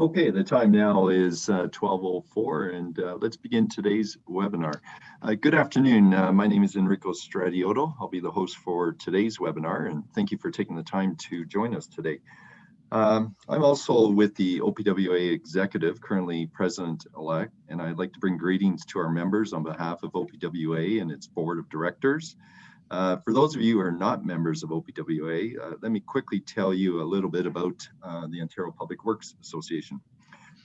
Okay, the time now is 12:04, and let's begin today's webinar. Good afternoon. My name is Enrico Stradiotto. I'll be the host for today's webinar, and thank you for taking the time to join us today. I'm also with the OPWA Executive, currently President-elect, and I'd like to bring greetings to our members on behalf of OPWA and its Board of Directors. For those of you who are not members of OPWA, let me quickly tell you a little bit about the Ontario Public Works Association.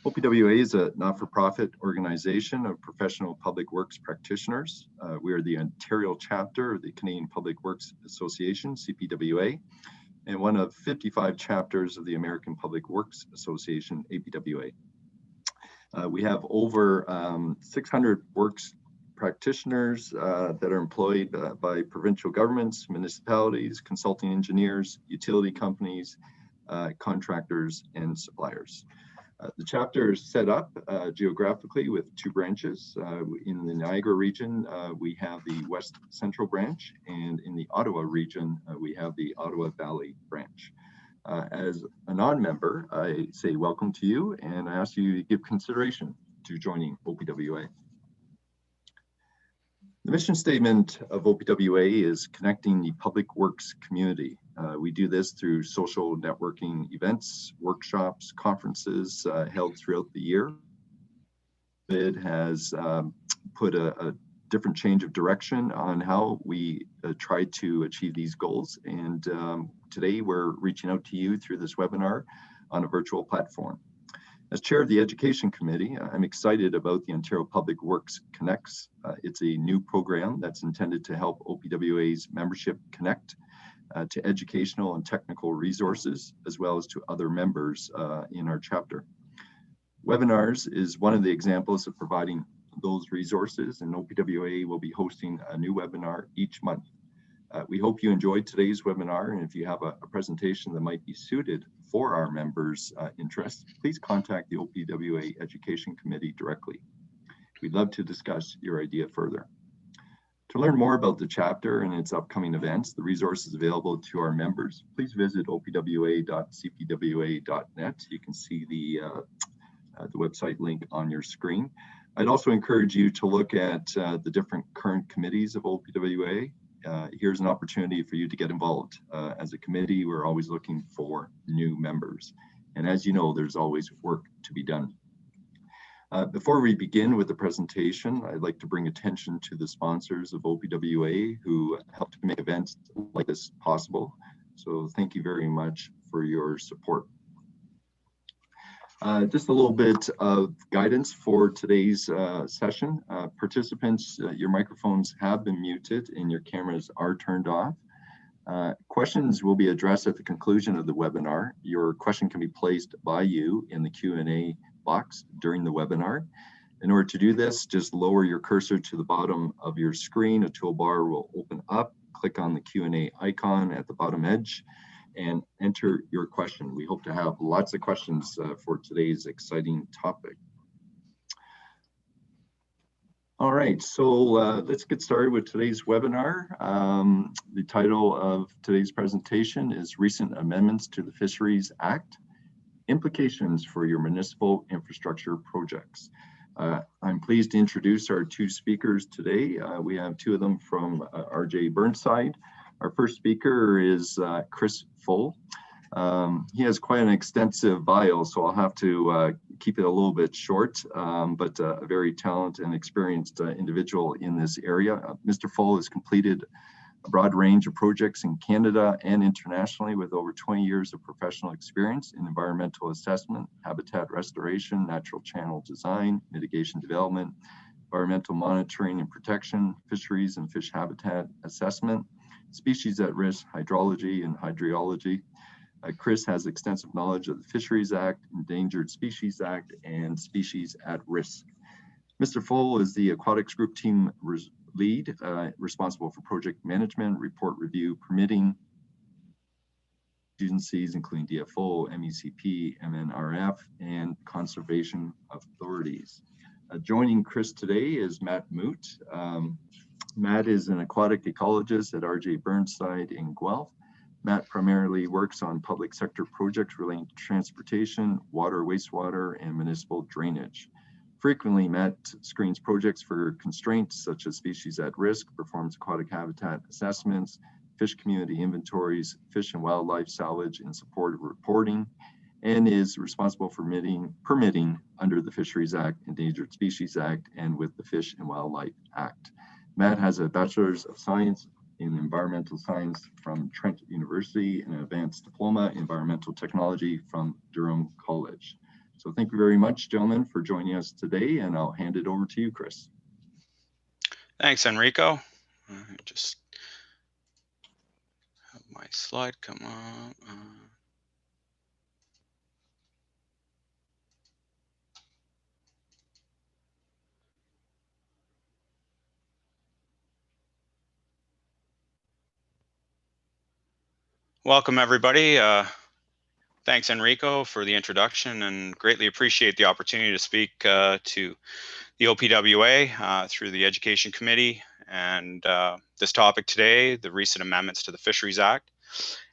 OPWA is a not-for-profit organization of professional public works practitioners. We are the Ontario chapter of the Canadian Public Works Association, CPWA, and one of 55 chapters of the American Public Works Association, APWA. We have over 600 works practitioners that are employed by provincial governments, municipalities, consulting engineers, utility companies, contractors, and suppliers. The chapter is set up geographically with two branches. In the Niagara region, we have the West Central branch, and in the Ottawa region, we have the Ottawa Valley branch. As a non-member, I say welcome to you, and I ask you to give consideration to joining OPWA. The mission statement of OPWA is connecting the public works community. We do this through social networking events, workshops, conferences held throughout the year. It has put a different change of direction on how we try to achieve these goals. And today we're reaching out to you through this webinar on a virtual platform. As chair of the Education Committee, I'm excited about the Ontario Public Works Connects. It's a new program that's intended to help OPWA's membership connect to educational and technical resources, as well as to other members in our chapter. Webinars is one of the examples of providing those resources, and OPWA will be hosting a new webinar each month. We hope you enjoyed today's webinar, and if you have a presentation that might be suited for our members' interests, please contact the OPWA Education Committee directly. We'd love to discuss your idea further. To learn more about the chapter and its upcoming events, the resources available to our members, please visit opwa.cpwa.net. You can see the website link on your screen. I'd also encourage you to look at the different current committees of OPWA. Here's an opportunity for you to get involved. As a committee, we're always looking for new members. And as you know, there's always work to be done. Before we begin with the presentation, I'd like to bring attention to the sponsors of OPWA who help to make events like this possible. So thank you very much for your support. Just a little bit of guidance for today's session. Participants, your microphones have been muted and your cameras are turned off. Questions will be addressed at the conclusion of the webinar. Your question can be placed by you in the Q&A box during the webinar. In order to do this, just lower your cursor to the bottom of your screen. A toolbar will open up. Click on the Q&A icon at the bottom edge and enter your question. We hope to have lots of questions for today's exciting topic. All right, so let's get started with today's webinar. The title of today's presentation is Recent Amendments to the Fisheries Act, Implications for Your Municipal Infrastructure Projects. I'm pleased to introduce our two speakers today. We have two of them from RJ Burnside. Our first speaker is Chris Full. He has quite an extensive bio, so I'll have to keep it a little bit short, but a very talented and experienced individual in this area. Mr. Full has completed a broad range of projects in Canada and internationally with over 20 years of professional experience in environmental assessment, habitat restoration, natural channel design, mitigation development, environmental monitoring and protection, fisheries and fish habitat assessment, species at risk, hydrology and hydrology. Chris has extensive knowledge of the Fisheries Act, Endangered Species Act, and Species at Risk. Mr. Full is the Aquatics Group Team Lead, responsible for project management, report review, permitting agencies, including DFO, MECP, MNRF, and conservation authorities. Joining Chris today is Matt Moot. Matt is an aquatic ecologist at RJ Burnside in Guelph. Matt primarily works on public sector projects relating to transportation, water, wastewater, and municipal drainage. Frequently, Matt screens projects for constraints such as species at risk, performs aquatic habitat assessments, fish community inventories, fish and wildlife salvage and supportive reporting, and is responsible for permitting under the Fisheries Act, Endangered Species Act, and with the Fish and Wildlife Act. Matt has a Bachelor's of Science in Environmental Science from Trent University and an Advanced Diploma in Environmental Technology from Durham College. So thank you very much, gentlemen, for joining us today, and I'll hand it over to you, Chris. Thanks, Enrico. Just have my slide come up. Welcome, everybody. Thanks, Enrico, for the introduction, and greatly appreciate the opportunity to speak to the OPWA through the Education Committee, and this topic today, the recent amendments to the Fisheries Act,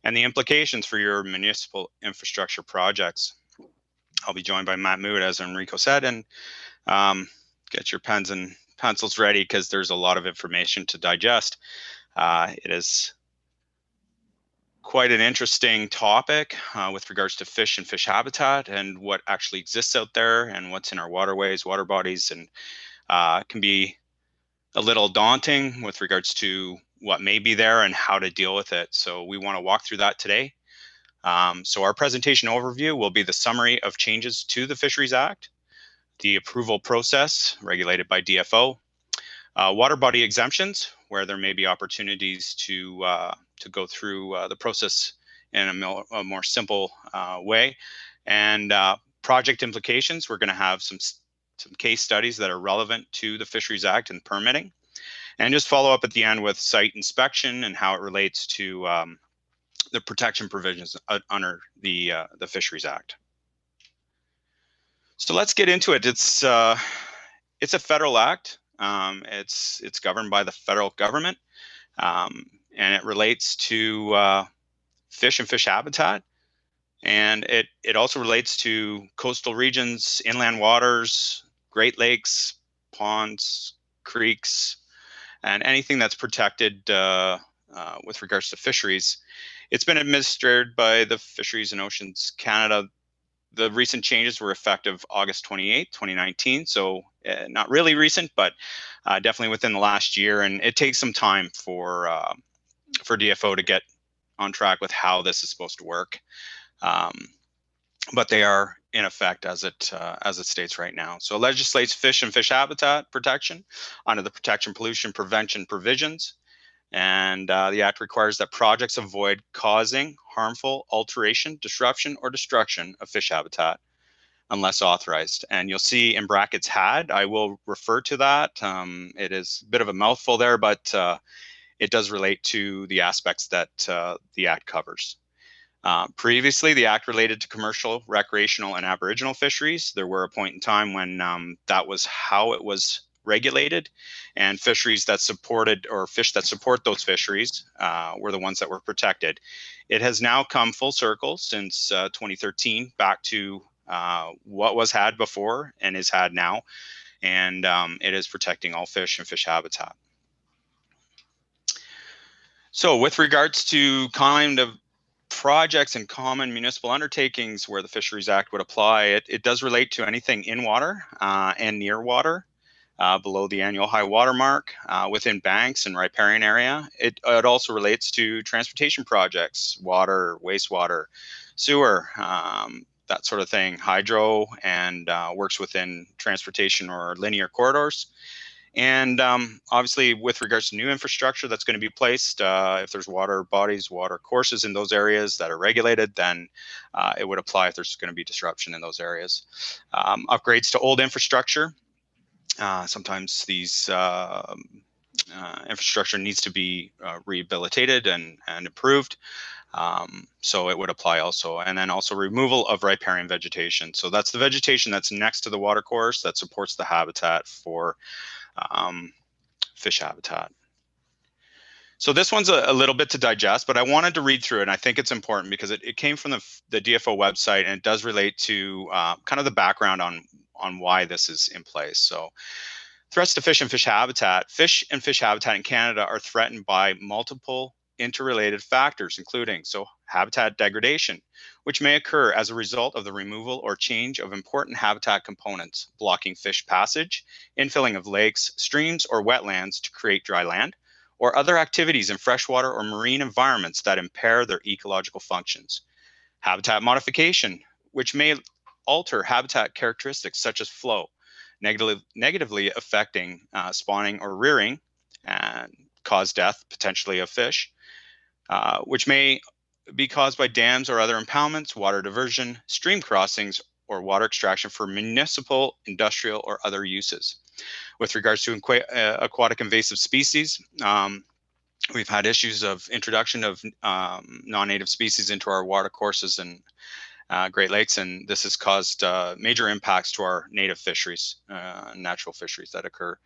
and the implications for your municipal infrastructure projects. I'll be joined by Matt Mood, as Enrico said, and get your pens and pencils ready because there's a lot of information to digest. It is quite an interesting topic with regards to fish and fish habitat and what actually exists out there and what's in our waterways, water bodies, and can be a little daunting with regards to what may be there and how to deal with it. So we want to walk through that today. So our presentation overview will be the summary of changes to the Fisheries Act, the approval process regulated by DFO, waterbody exemptions, where there may be opportunities to go through the process in a more simple way, and project implications. We're going to have some case studies that are relevant to the Fisheries Act and permitting, and just follow up at the end with site inspection and how it relates to the protection provisions under the Fisheries Act. So let's get into it. It's a federal act. It's governed by the federal government, and it relates to fish and fish habitat, and it also relates to coastal regions, inland waters, Great Lakes, ponds, creeks, and anything that's protected with regards to fisheries. It's been administered by the Fisheries and Oceans Canada. The recent changes were effective August 28, 2019. So not really recent, but definitely within the last year. And it takes some time for DFO to get on track with how this is supposed to work. But they are in effect as it states right now. So it legislates fish and fish habitat protection under the protection pollution prevention provisions. And the Act requires that projects avoid causing harmful alteration, disruption, or destruction of fish habitat unless authorized. And you'll see in brackets had. I will refer to that. It is a bit of a mouthful there, but it does relate to the aspects that the Act covers. Previously, the Act related to commercial, recreational, and Aboriginal fisheries. There were a point in time when that was how it was regulated, and fisheries that supported, or fish that support those fisheries were the ones that were protected. It has now come full circle since 2013 back to what was had before and is had now, and it is protecting all fish and fish habitat. So with regards to kind of projects and common municipal undertakings where the Fisheries Act would apply, it does relate to anything in water and near water. Below the annual high water mark, within banks and riparian area. It also relates to transportation projects, water, wastewater, sewer, that sort of thing, hydro, and works within transportation or linear corridors. And obviously, with regards to new infrastructure that's going to be placed, if there's water bodies, water courses in those areas that are regulated, then it would apply if there's going to be disruption in those areas. Upgrades to old infrastructure. Sometimes these infrastructure needs to be rehabilitated and improved. So it would apply also. And then also removal of riparian vegetation. So that's the vegetation that's next to the watercourse that supports the habitat for fish habitat. So this one's a little bit to digest, but I wanted to read through it, and I think it's important because it came from the DFO website, and it does relate to kind of the background on why this is in place. So threats to fish and fish habitat. Fish and fish habitat in Canada are threatened by multiple interrelated factors, including habitat degradation, which may occur as a result of the removal or change of important habitat components, blocking fish passage, infilling of lakes, streams, or wetlands to create dry land, or other activities in freshwater or marine environments that impair their ecological functions. Habitat modification, which may alter habitat characteristics such as flow, negatively affecting spawning or rearing and cause death potentially of fish, which may be caused by dams or other impoundments, water diversion, stream crossings, or water extraction for municipal, industrial, or other uses. With regards to aquatic invasive species, we've had issues of introduction of non-native species into our watercourses and Great Lakes, and this has caused major impacts to our native fisheries, natural fisheries that occur.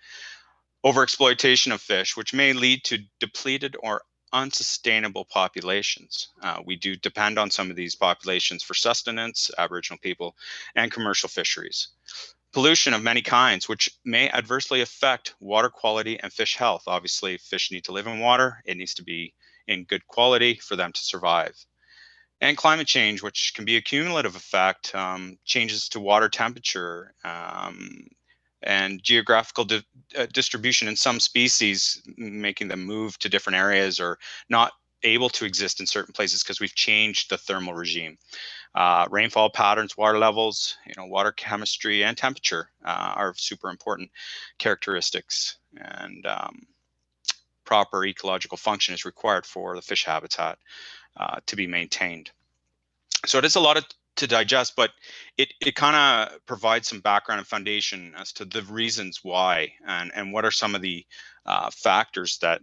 Overexploitation of fish, which may lead to depleted or unsustainable populations. We do depend on some of these populations for sustenance, Aboriginal people, and commercial fisheries. Pollution of many kinds, which may adversely affect water quality and fish health. Obviously, fish need to live in water. It needs to be in good quality for them to survive. And climate change, which can be a cumulative effect, changes to water temperature, and geographical distribution in some species, making them move to different areas or not able to exist in certain places because we've changed the thermal regime. Rainfall patterns, water levels, water chemistry, and temperature are super important characteristics, and proper ecological function is required for the fish habitat to be maintained. So it is a lot to digest, but it kind of provides some background and foundation as to the reasons why and what are some of the factors that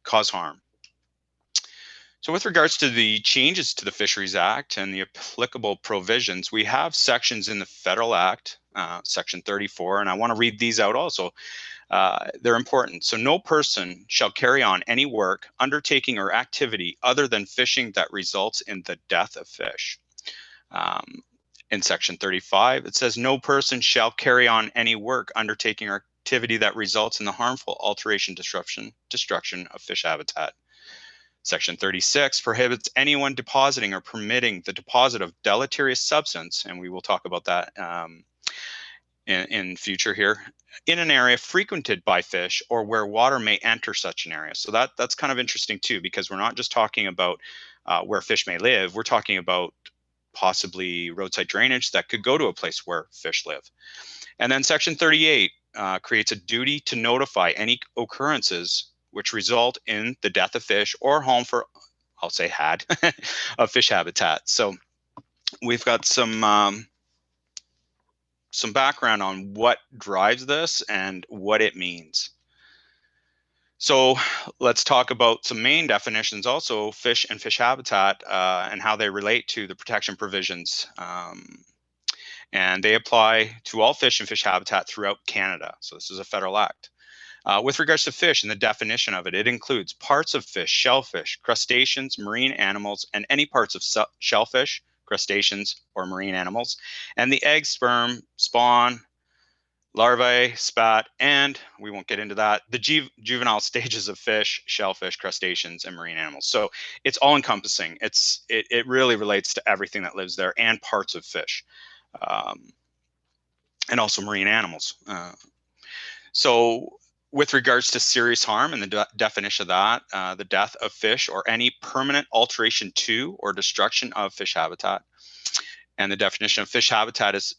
cause harm. So with regards to the changes to the Fisheries Act and the applicable provisions, we have sections in the Federal Act, Section 34, and I want to read these out also. They're important. So no person shall carry on any work, undertaking, or activity other than fishing that results in the death of fish. In Section 35, it says no person shall carry on any work, undertaking, or activity that results in the harmful alteration, destruction of fish habitat. Section 36 prohibits anyone depositing or permitting the deposit of deleterious substance, and we will talk about that in future here, in an area frequented by fish or where water may enter such an area. So that's kind of interesting too, because we're not just talking about where fish may live, we're talking about possibly roadside drainage that could go to a place where fish live. And then Section 38 creates a duty to notify any occurrences which result in the death of fish or harm for, I'll say had, of fish habitat. So we've got some background on what drives this and what it means. So let's talk about some main definitions also, fish and fish habitat, and how they relate to the protection provisions. And they apply to all fish and fish habitat throughout Canada. So this is a federal act. With regards to fish and the definition of it, it includes parts of fish, shellfish, crustaceans, marine animals, and any parts of shellfish, crustaceans, or marine animals, and the egg, sperm, spawn, larvae, spat, and we won't get into that, the juvenile stages of fish, shellfish, crustaceans, and marine animals. So it's all encompassing. It really relates to everything that lives there and parts of fish, and also marine animals. So with regards to serious harm and the definition of that, the death of fish or any permanent alteration to or destruction of fish habitat. And the definition of fish habitat is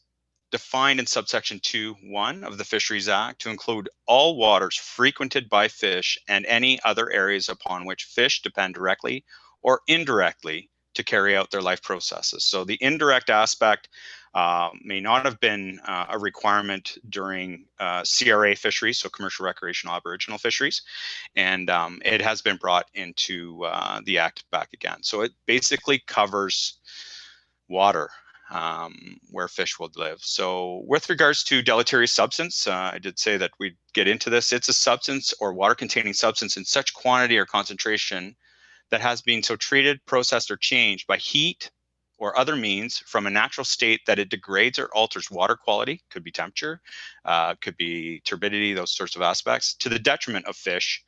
defined in subsection 2(1) of the Fisheries Act to include all waters frequented by fish and any other areas upon which fish depend directly or indirectly to carry out their life processes. So the indirect aspect may not have been a requirement during CRA fisheries, so commercial, recreational, Aboriginal fisheries, and it has been brought into the Act back again. So it basically covers water, where fish would live. So with regards to deleterious substance, I did say that we'd get into this. It's a substance or water-containing substance in such quantity or concentration that has been so treated, processed, or changed by heat or other means from a natural state that it degrades or alters water quality, could be temperature, could be turbidity, those sorts of aspects, to the detriment of fish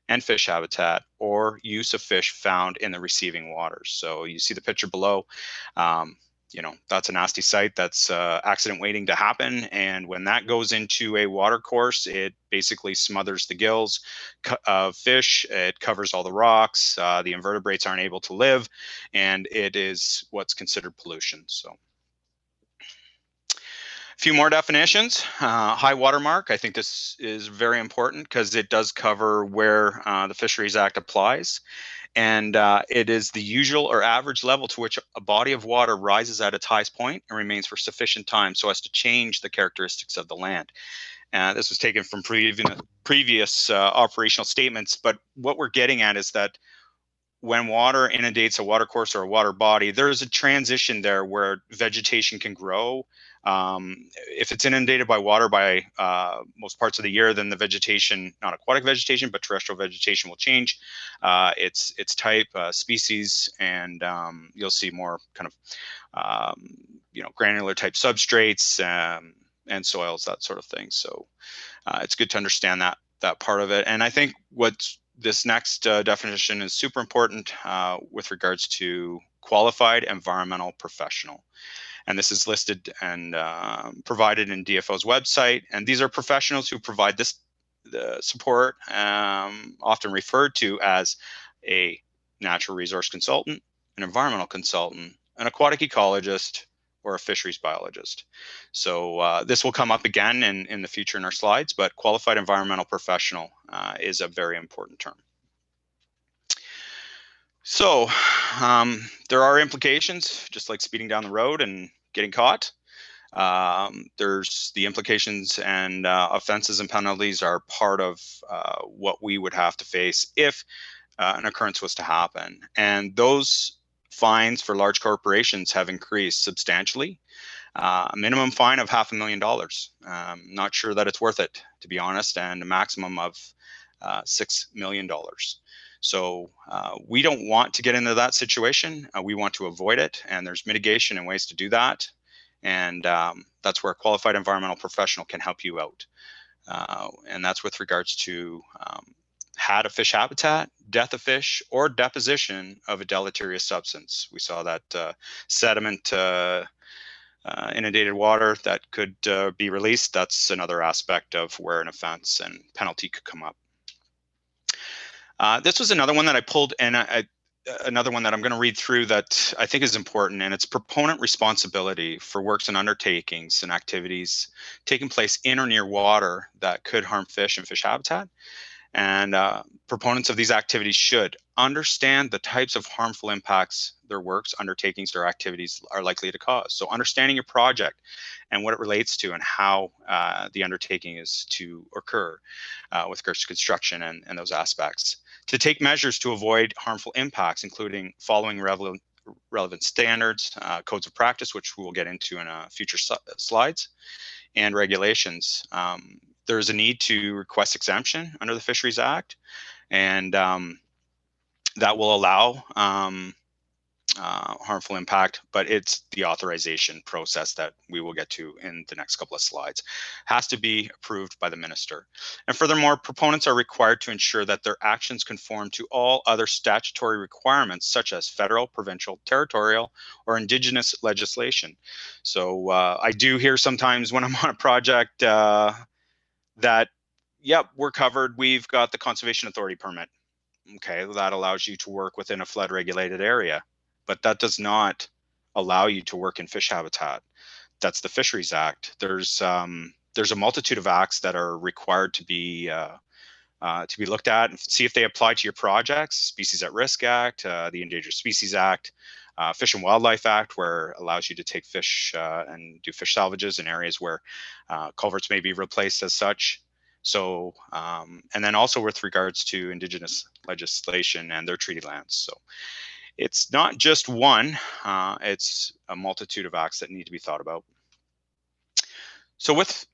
and fish habitat or use of fish found in the receiving waters. So you see the picture below. That's a nasty sight. That's accident waiting to happen. And when that goes into a water course, it basically smothers the gills of fish. It covers all the rocks. The invertebrates aren't able to live, and it is what's considered pollution. So a few more definitions. High water mark. I think this is very important because it does cover where the Fisheries Act applies. And it is the usual or average level to which a body of water rises at its highest point and remains for sufficient time so as to change the characteristics of the land. This was taken from previous operational statements, but what we're getting at is that when water inundates a watercourse or a water body, there is a transition there where vegetation can grow. If it's inundated by water by most parts of the year, then the vegetation, not aquatic vegetation, but terrestrial vegetation will change its type, species, and you'll see more kind of granular type substrates and soils, that sort of thing. So it's good to understand that part of it. And I think what's this next definition is super important with regards to qualified environmental professional. And this is listed and provided in DFO's website. And these are professionals who provide the support, often referred to as a natural resource consultant, an environmental consultant, an aquatic ecologist, or a fisheries biologist. So this will come up again in the future in our slides, but qualified environmental professional is a very important term. So there are implications, just like speeding down the road and getting caught. There's the implications, and offenses and penalties are part of what we would have to face if an occurrence was to happen. And those fines for large corporations have increased substantially. A minimum fine of $500,000. Not sure that it's worth it, to be honest, and a maximum of $6 million. So we don't want to get into that situation. We want to avoid it, and there's mitigation and ways to do that. And that's where a qualified environmental professional can help you out. And that's with regards to had a fish habitat, death of fish, or deposition of a deleterious substance. We saw that sediment inundated water that could be released. That's another aspect of where an offense and penalty could come up. This was another one that I pulled, and another one that I'm going to read through that I think is important, and it's proponent responsibility for works and undertakings and activities taking place in or near water that could harm fish and fish habitat. And proponents of these activities should understand the types of harmful impacts their works, undertakings, or activities are likely to cause. So understanding your project and what it relates to and how the undertaking is to occur with regards to construction and those aspects. To take measures to avoid harmful impacts, including following relevant standards, codes of practice, which we will get into in future slides, and regulations. There's a need to request exemption under the Fisheries Act, and that will allow harmful impact, but it's the authorization process that we will get to in the next couple of slides. Has to be approved by the minister. And furthermore, proponents are required to ensure that their actions conform to all other statutory requirements, such as federal, provincial, territorial, or Indigenous legislation. So I do hear sometimes when I'm on a project that, yep, we're covered. We've got the Conservation Authority permit. Okay, that allows you to work within a flood regulated area, but that does not allow you to work in fish habitat. That's the Fisheries Act. There's a multitude of acts that are required to be looked at and see if they apply to your projects. Species at Risk Act, the Endangered Species Act, Fish and Wildlife Act, where it allows you to take fish and do fish salvages in areas where culverts may be replaced as such. So, and then also with regards to Indigenous legislation and their treaty lands. So it's not just one, it's a multitude of acts that need to be thought about. So with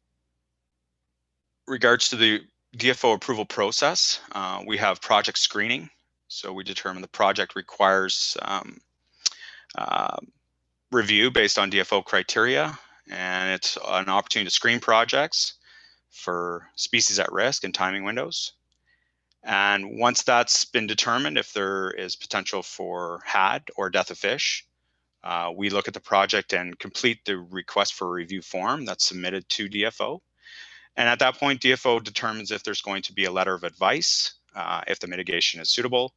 regards to the DFO approval process, we have project screening. So we determine the project requires review based on DFO criteria, and it's an opportunity to screen projects for species at risk and timing windows. And once that's been determined, if there is potential for HAD or death of fish, we look at the project and complete the request for review form that's submitted to DFO. And at that point, DFO determines if there's going to be a letter of advice, if the mitigation is suitable,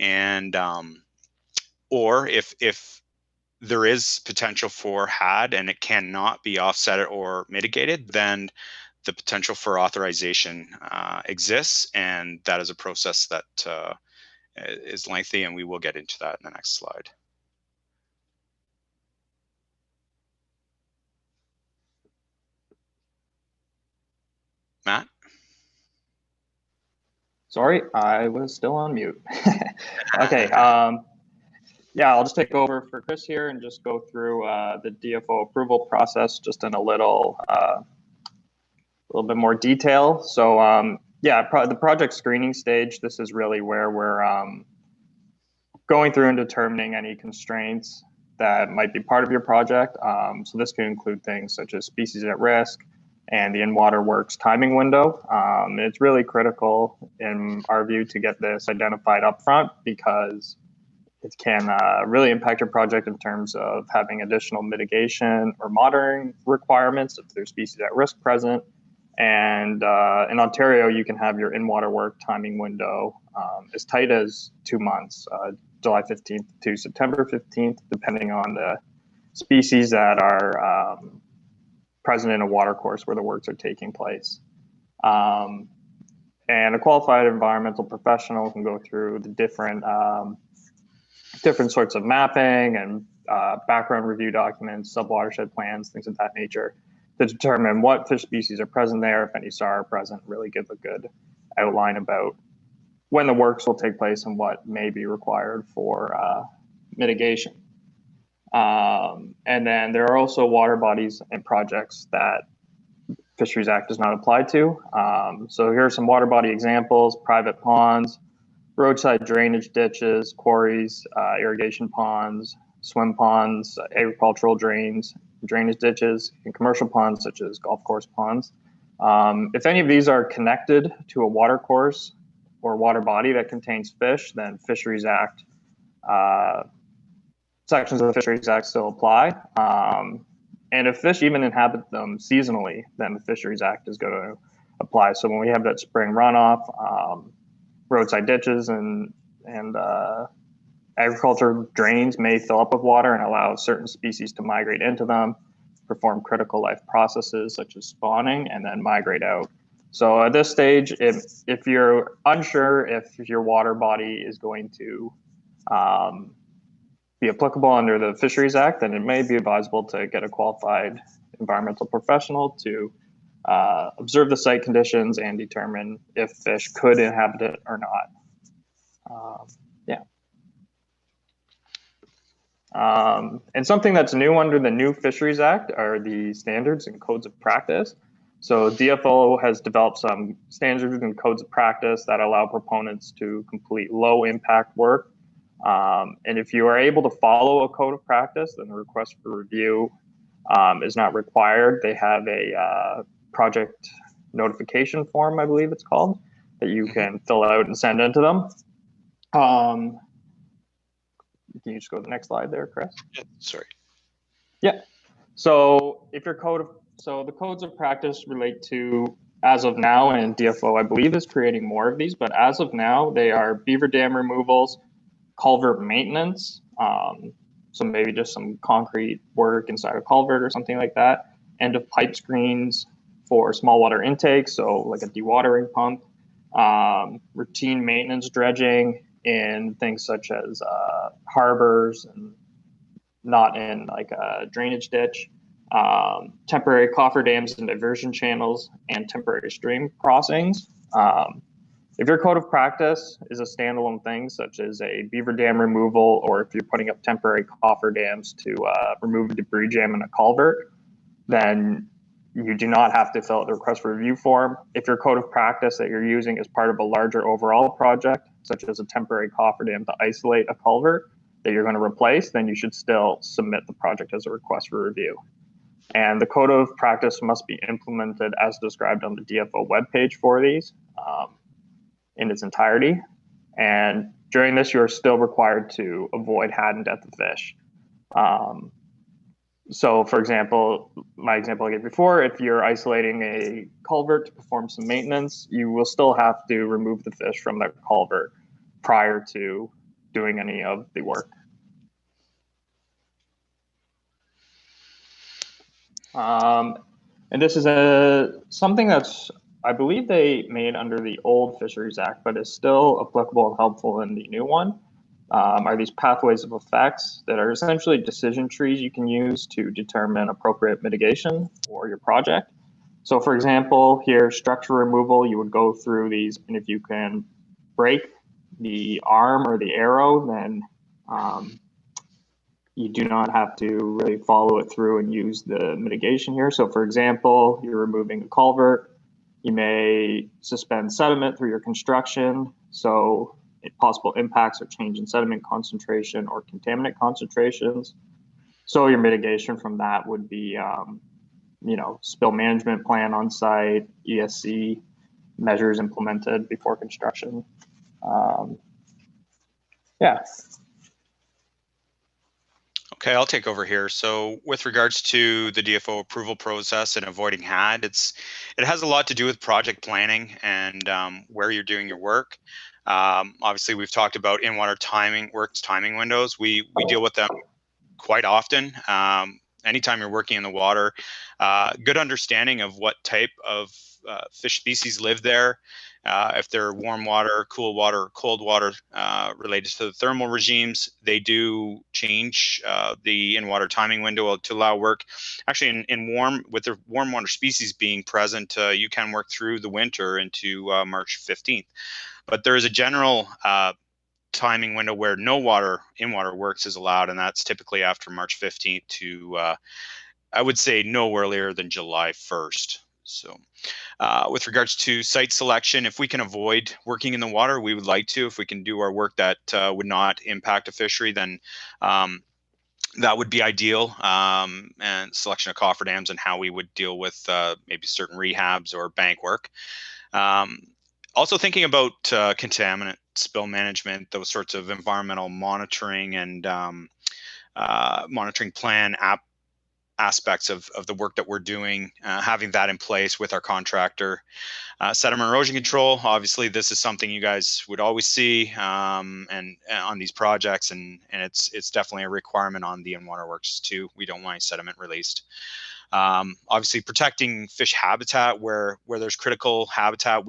and or if there is potential for HAD and it cannot be offset or mitigated, then the potential for authorization exists, and that is a process that is lengthy, and we will get into that in the next slide. Matt? Sorry, I was still on mute. Okay, yeah, I'll just take over for Chris here and just go through the DFO approval process just in a little bit more detail. So yeah, the project screening stage, this is really where we're going through and determining any constraints that might be part of your project. So this can include things such as species at risk and the in-water works timing window. It's really critical in our view to get this identified upfront, because it can really impact your project in terms of having additional mitigation or monitoring requirements if there's species at risk present. And in Ontario, you can have your in-water work timing window as tight as 2 months, July 15th to September 15th, depending on the species that are present in a watercourse where the works are taking place. And a qualified environmental professional can go through the different sorts of mapping and background review documents, sub-watershed plans, things of that nature, to determine what fish species are present there, if any SAR are present, really give a good outline about when the works will take place and what may be required for mitigation. And then there are also water bodies and projects that Fisheries Act does not apply to. So here are some water body examples: private ponds, roadside drainage ditches, quarries, irrigation ponds, swim ponds, agricultural drains, drainage ditches, and commercial ponds such as golf course ponds. If any of these are connected to a water course or water body that contains fish, then Fisheries Act, sections of the Fisheries Act still apply. And if fish even inhabit them seasonally, then the Fisheries Act is going to apply. So when we have that spring runoff, roadside ditches and agriculture drains may fill up with water and allow certain species to migrate into them, perform critical life processes such as spawning, and then migrate out. So at this stage, if you're unsure if your water body is going to be applicable under the Fisheries Act, then it may be advisable to get a qualified environmental professional to observe the site conditions and determine if fish could inhabit it or not. Yeah. And something that's new under the new Fisheries Act are the standards and codes of practice. So DFO has developed some standards and codes of practice that allow proponents to complete low impact work. And if you are able to follow a code of practice, then the request for review is not required. They have a project notification form, I believe it's called, that you can fill out and send into them. Can you just go to the next slide there, Chris? Yeah, sorry. Yeah. So if your the codes of practice relate to, as of now, and DFO, I believe, is creating more of these, but as of now, they are beaver dam removals, culvert maintenance, so maybe just some concrete work inside a culvert or something like that, end of pipe screens for small water intake, so like a dewatering pump, routine maintenance dredging in things such as harbors and not in like a drainage ditch, temporary cofferdams and diversion channels, and temporary stream crossings. If your code of practice is a standalone thing, such as a beaver dam removal, or if you're putting up temporary coffer dams to remove a debris jam in a culvert, then you do not have to fill out the request for review form. If your code of practice that you're using is part of a larger overall project, such as a temporary coffer dam to isolate a culvert that you're going to replace, then you should still submit the project as a request for review. And the code of practice must be implemented as described on the DFO webpage for these in its entirety. And during this, you're still required to avoid had and death of fish. So for example, my example I gave before, if you're isolating a culvert to perform some maintenance, you will still have to remove the fish from that culvert prior to doing any of the work. And this is something that's, I believe they made under the old Fisheries Act, but is still applicable and helpful in the new one. Are these pathways of effects that are essentially decision trees you can use to determine appropriate mitigation for your project. So for example, here, structure removal, you would go through these, and if you can break the arm or the arrow, then you do not have to really follow it through and use the mitigation here. So for example, you're removing a culvert, you may suspend sediment through your construction. So possible impacts or change in sediment concentration or contaminant concentrations. So your mitigation from that would be, spill management plan on site, ESC measures implemented before construction. Yeah. Okay, I'll take over here. So with regards to the DFO approval process and avoiding HAD, it has a lot to do with project planning and where you're doing your work. Obviously, we've talked about in-water timing windows. We deal with them quite often. Anytime you're working in the water, good understanding of what type of fish species live there. If they're warm water, cool water, cold water related to the thermal regimes, they do change the in-water timing window to allow work. Actually, with the warm water species being present, you can work through the winter into March 15th. But there is a general timing window where no in-water works is allowed, and that's typically after March 15th to, I would say, no earlier than July 1st. So with regards to site selection, if we can avoid working in the water, we would like to. If we can do our work that would not impact a fishery, then that would be ideal. And selection of cofferdams and how we would deal with maybe certain rehabs or bank work. Also thinking about contaminant spill management, those sorts of environmental monitoring and monitoring plan aspects of the work that we're doing, having that in place with our contractor. Sediment erosion control, obviously this is something you guys would always see and on these projects, and it's definitely a requirement on the in-water works too. We don't want any sediment released. Obviously protecting fish habitat where there's critical habitat.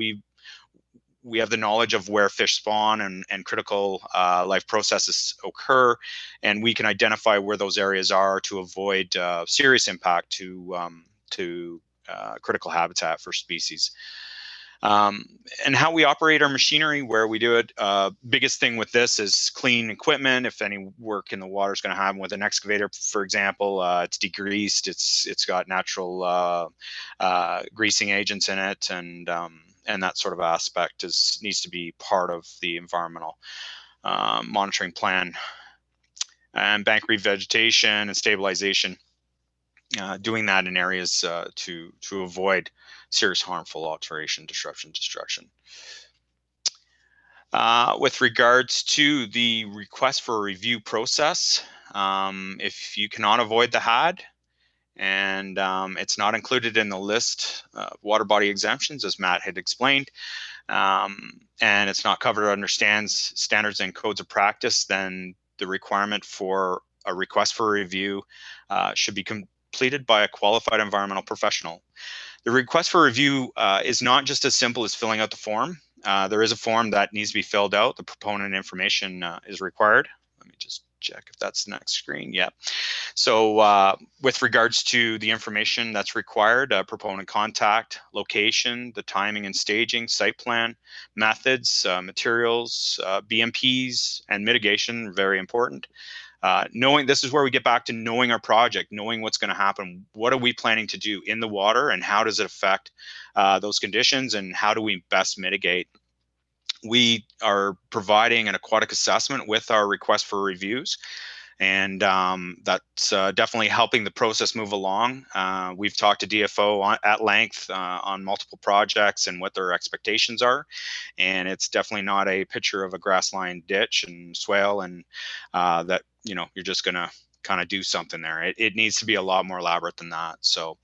We have the knowledge of where fish spawn and critical life processes occur, and we can identify where those areas are to avoid serious impact to critical habitat for species. And how we operate our machinery, where we do it. Biggest thing with this is clean equipment. If any work in the water is going to happen with an excavator, for example, it's degreased. It's got natural greasing agents in it, and that sort of aspect needs to be part of the environmental monitoring plan. And bank revegetation and stabilization, doing that in areas to avoid serious harmful alteration, disruption, destruction. With regards to the request for a review process, if you cannot avoid the HAD, and it's not included in the list of waterbody exemptions, as Matt had explained, and it's not covered under standards and codes of practice, then the requirement for a request for a review should be completed by a qualified environmental professional. The request for review is not just as simple as filling out the form. There is a form that needs to be filled out. The proponent information is required. Let me just check if that's the next screen. Yeah. So with regards to the information that's required, proponent contact, location, the timing and staging, site plan, methods, materials, BMPs, and mitigation, very important. Knowing, this is where we get back to knowing our project, knowing what's going to happen. What are we planning to do in the water, and how does it affect those conditions, and how do we best mitigate? We are providing an aquatic assessment with our request for reviews, and that's definitely helping the process move along. We've talked to DFO at length on multiple projects and what their expectations are, and it's definitely not a picture of a grass-lined ditch and swale and that, you know, you're just gonna kind of do something there. It needs to be a lot more elaborate than that. So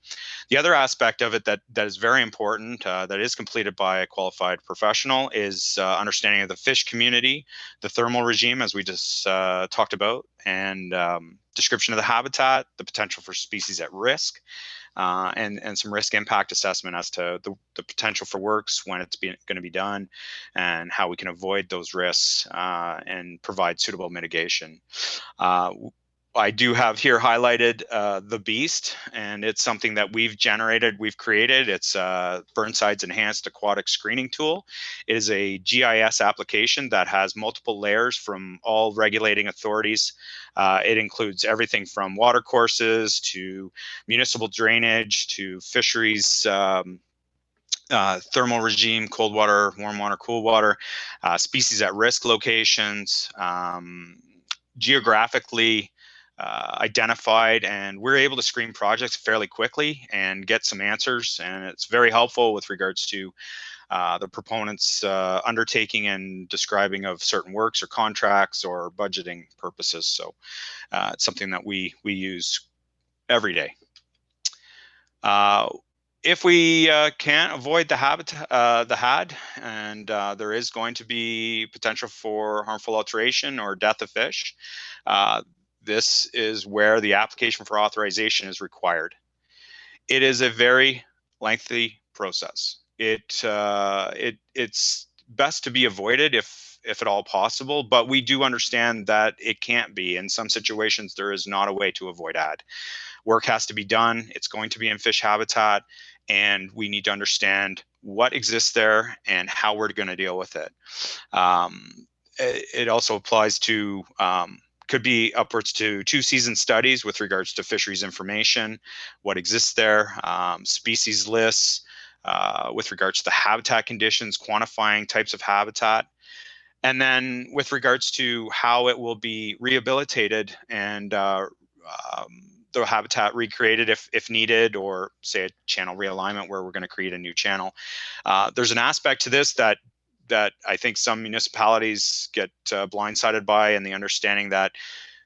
the other aspect of it that is very important, that is completed by a qualified professional, is understanding of the fish community, the thermal regime, as we just talked about, and description of the habitat, the potential for species at risk, and some risk impact assessment as to the potential for works, when it's going to be done, and how we can avoid those risks and provide suitable mitigation. I do have here highlighted the beast, and it's something that we've created. It's Burnside's Enhanced Aquatic Screening Tool. It is a GIS application that has multiple layers from all regulating authorities. It includes everything from watercourses to municipal drainage to fisheries, thermal regime, cold water, warm water, cool water, species at risk locations, geographically identified, and we're able to screen projects fairly quickly and get some answers. And it's very helpful with regards to the proponent's undertaking and describing of certain works or contracts or budgeting purposes. So it's something that we use every day. If we can't avoid the habitat, the HAD, and there is going to be potential for harmful alteration or death of fish, this is where the application for authorization is required. It is a very lengthy process. It's best to be avoided if at all possible, but we do understand that it can't be. In some situations, there is not a way to avoid HAD. Work has to be done. It's going to be in fish habitat, and we need to understand what exists there and how we're going to deal with it. It also applies to could be upwards to 2 season studies with regards to fisheries information, what exists there, species lists, with regards to the habitat conditions, quantifying types of habitat, and then with regards to how it will be rehabilitated and the habitat recreated if needed, or say a channel realignment where we're going to create a new channel. There's an aspect to this that I think some municipalities get blindsided by, and the understanding that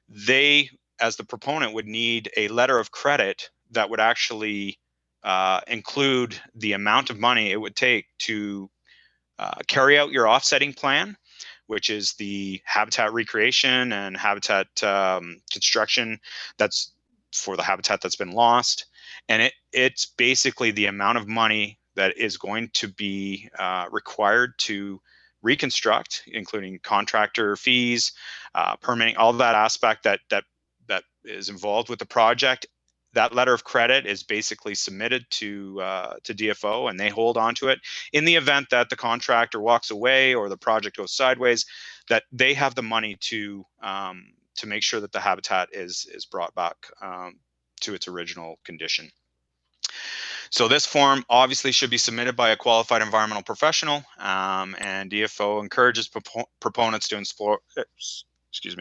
they, as the proponent, would need a letter of credit that would actually include the amount of money it would take to carry out your offsetting plan, which is the habitat recreation and habitat construction that's for the habitat that's been lost. And it's basically the amount of money that is going to be required to reconstruct, including contractor fees, permitting, all that aspect that is involved with the project. That letter of credit is basically submitted to DFO, and they hold on to it. In the event that the contractor walks away or the project goes sideways, that they have the money to make sure that the habitat is brought back to its original condition. So this form obviously should be submitted by a qualified environmental professional, and DFO encourages proponents to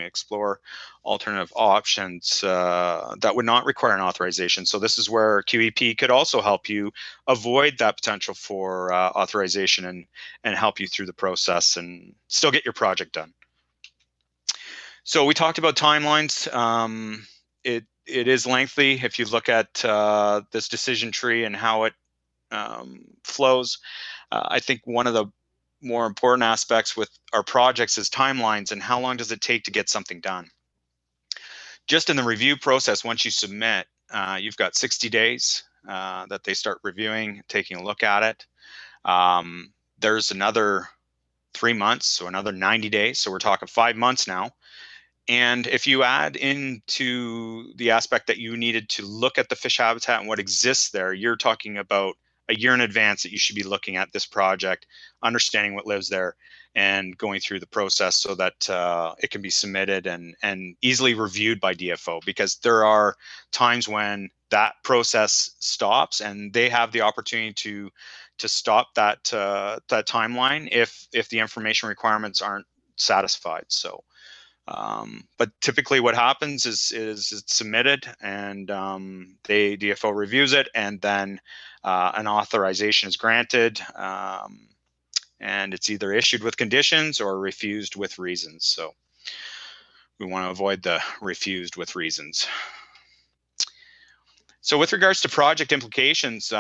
explore alternative options that would not require an authorization. So this is where QEP could also help you avoid that potential for authorization and help you through the process and still get your project done. So we talked about timelines. It is lengthy. If you look at this decision tree and how it flows, I think one of the more important aspects with our projects is timelines and how long does it take to get something done. Just in the review process, once you submit, you've got 60 days that they start reviewing, taking a look at it. There's another 3 months, so another 90 days. So we're talking 5 months now. And if you add into the aspect that you needed to look at the fish habitat and what exists there, you're talking about a year in advance that you should be looking at this project, understanding what lives there, and going through the process so that it can be submitted and easily reviewed by DFO, because there are times when that process stops and they have the opportunity to stop that that timeline if the information requirements aren't satisfied. So but typically what happens is it's submitted, and DFO reviews it, and then an authorization is granted, and it's either issued with conditions or refused with reasons. So we want to avoid the refused with reasons. So with regards to project implications,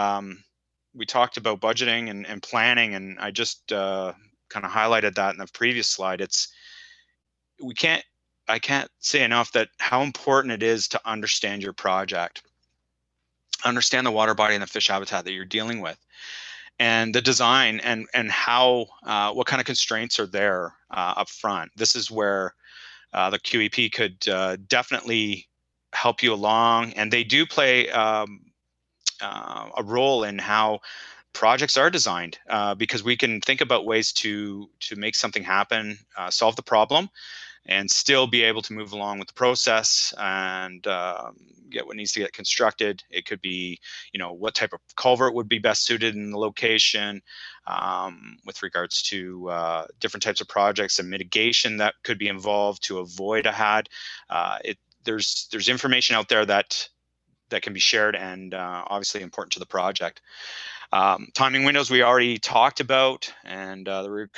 we talked about budgeting and planning, and I just kind of highlighted that in the previous slide. I can't say enough that how important it is to understand your project, understand the water body and the fish habitat that you're dealing with, and the design and how what kind of constraints are there up front. This is where the QEP could definitely help you along, and they do play a role in how projects are designed, because we can think about ways to make something happen, solve the problem, and still be able to move along with the process and get what needs to get constructed. It could be, what type of culvert would be best suited in the location, with regards to different types of projects and mitigation that could be involved to avoid a HAD. There's information out there that can be shared and obviously important to the project. Timing windows we already talked about, and the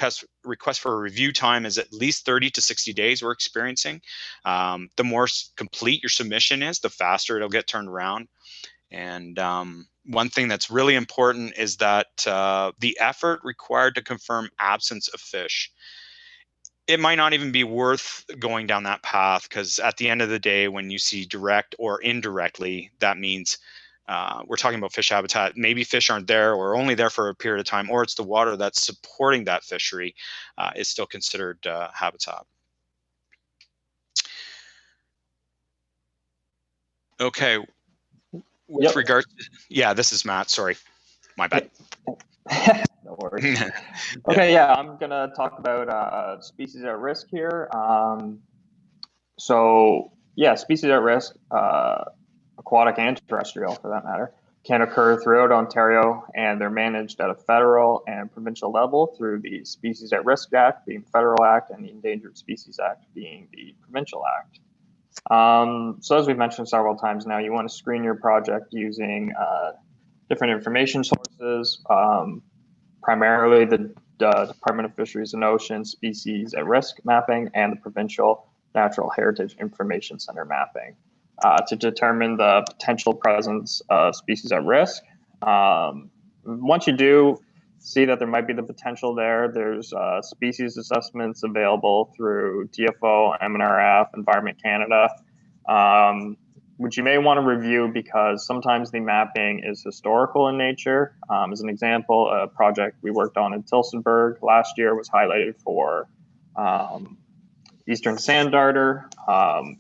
request for a review time is at least 30 to 60 days we're experiencing. The more complete your submission is, the faster it'll get turned around. And one thing that's really important is that the effort required to confirm absence of fish, it might not even be worth going down that path, because at the end of the day, when you see direct or indirectly, that means we're talking about fish habitat. Maybe fish aren't there or only there for a period of time, or it's the water that's supporting that fishery is still considered habitat. Okay. With regard to, yeah, this is Matt. Sorry, my bad. No worries. Okay, yeah, I'm gonna talk about species at risk here. So yeah, species at risk, aquatic and terrestrial for that matter, can occur throughout Ontario, and they're managed at a federal and provincial level through the Species at Risk Act being federal act, and the Endangered Species Act being the provincial act. So as we've mentioned several times now, you want to screen your project using different information sources, primarily the Department of Fisheries and Oceans Species at Risk mapping and the Provincial Natural Heritage Information Center mapping to determine the potential presence of species at risk. Once you do see that there might be the potential there, there's species assessments available through DFO, MNRF, Environment Canada, which you may want to review because sometimes the mapping is historical in nature. As an example, a project we worked on in Tillsonburg last year was highlighted for eastern sand darter.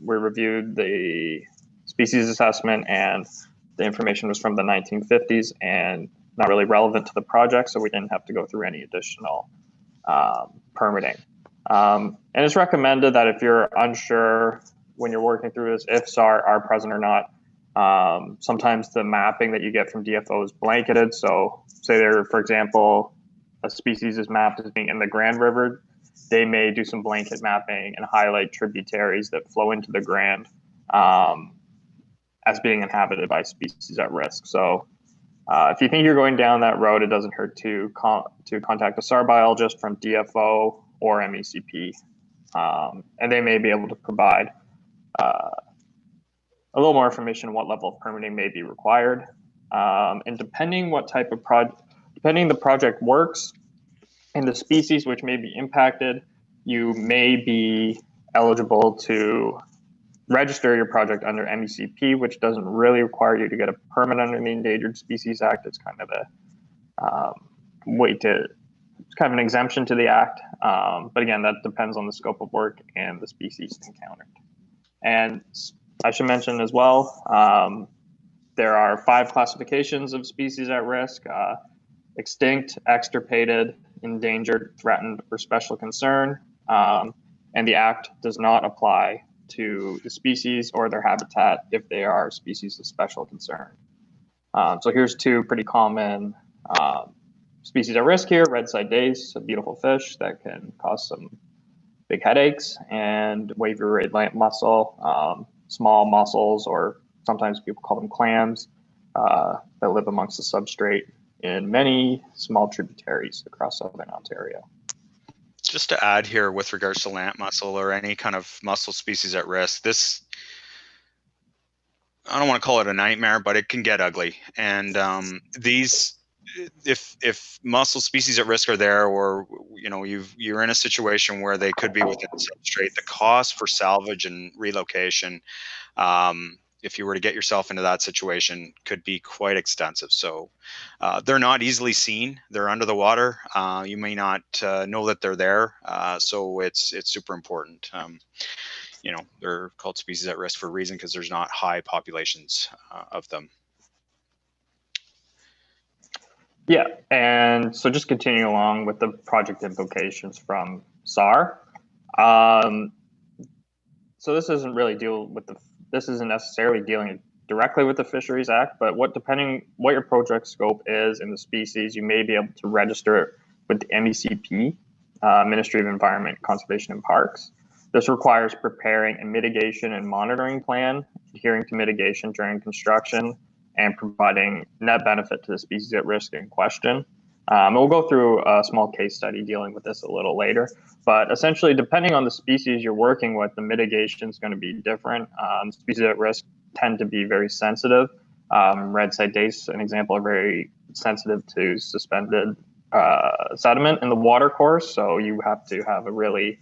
We reviewed the species assessment, and the information was from the 1950s and not really relevant to the project, so we didn't have to go through any additional permitting. And it's recommended that if you're unsure when you're working through this, if SAR are present or not, sometimes the mapping that you get from DFO is blanketed. So say there, for example, a species is mapped as being in the Grand River, they may do some blanket mapping and highlight tributaries that flow into the Grand as being inhabited by species at risk. So if you think you're going down that road, it doesn't hurt to contact a SAR biologist from DFO or MECP, and they may be able to provide a little more information on what level of permitting may be required. And depending what type of depending the project works and the species which may be impacted, you may be eligible to register your project under MECP, which doesn't really require you to get a permit under the Endangered Species Act. It's kind of a it's kind of an exemption to the act. But again, that depends on the scope of work and the species encountered. And I should mention as well, there are 5 classifications of species at risk: extinct, extirpated, endangered, threatened, or special concern. And the Act does not apply to the species or their habitat if they are species of special concern. So here's 2 pretty common species at risk here: red-side dace, a beautiful fish that can cause some big headaches, and wavy red lamp mussel, small mussels, or sometimes people call them clams, that live amongst the substrate in many small tributaries across southern Ontario. Just to add here with regards to lamp mussel or any kind of mussel species at risk, this, I don't want to call it a nightmare, but it can get ugly. And these, if mussel species at risk are there, or you're in a situation where they could be within the substrate, the cost for salvage and relocation, if you were to get yourself into that situation, could be quite extensive. So they're not easily seen. They're under the water. You may not know that they're there. So it's super important. They're called species at risk for a reason, because there's not high populations of them. Yeah, and so just continuing along with the project implications from SAR. So this isn't really this isn't necessarily dealing directly with the Fisheries Act, but depending what your project scope is and the species, you may be able to register it with the MECP, Ministry of Environment, Conservation and Parks. This requires preparing a mitigation and monitoring plan, adhering to mitigation during construction, and providing net benefit to the species at risk in question. We'll go through a small case study dealing with this a little later, but essentially, depending on the species you're working with, the mitigation is going to be different. Species at risk tend to be very sensitive. Red-side dace, an example, are very sensitive to suspended sediment in the watercourse, so you have to have a really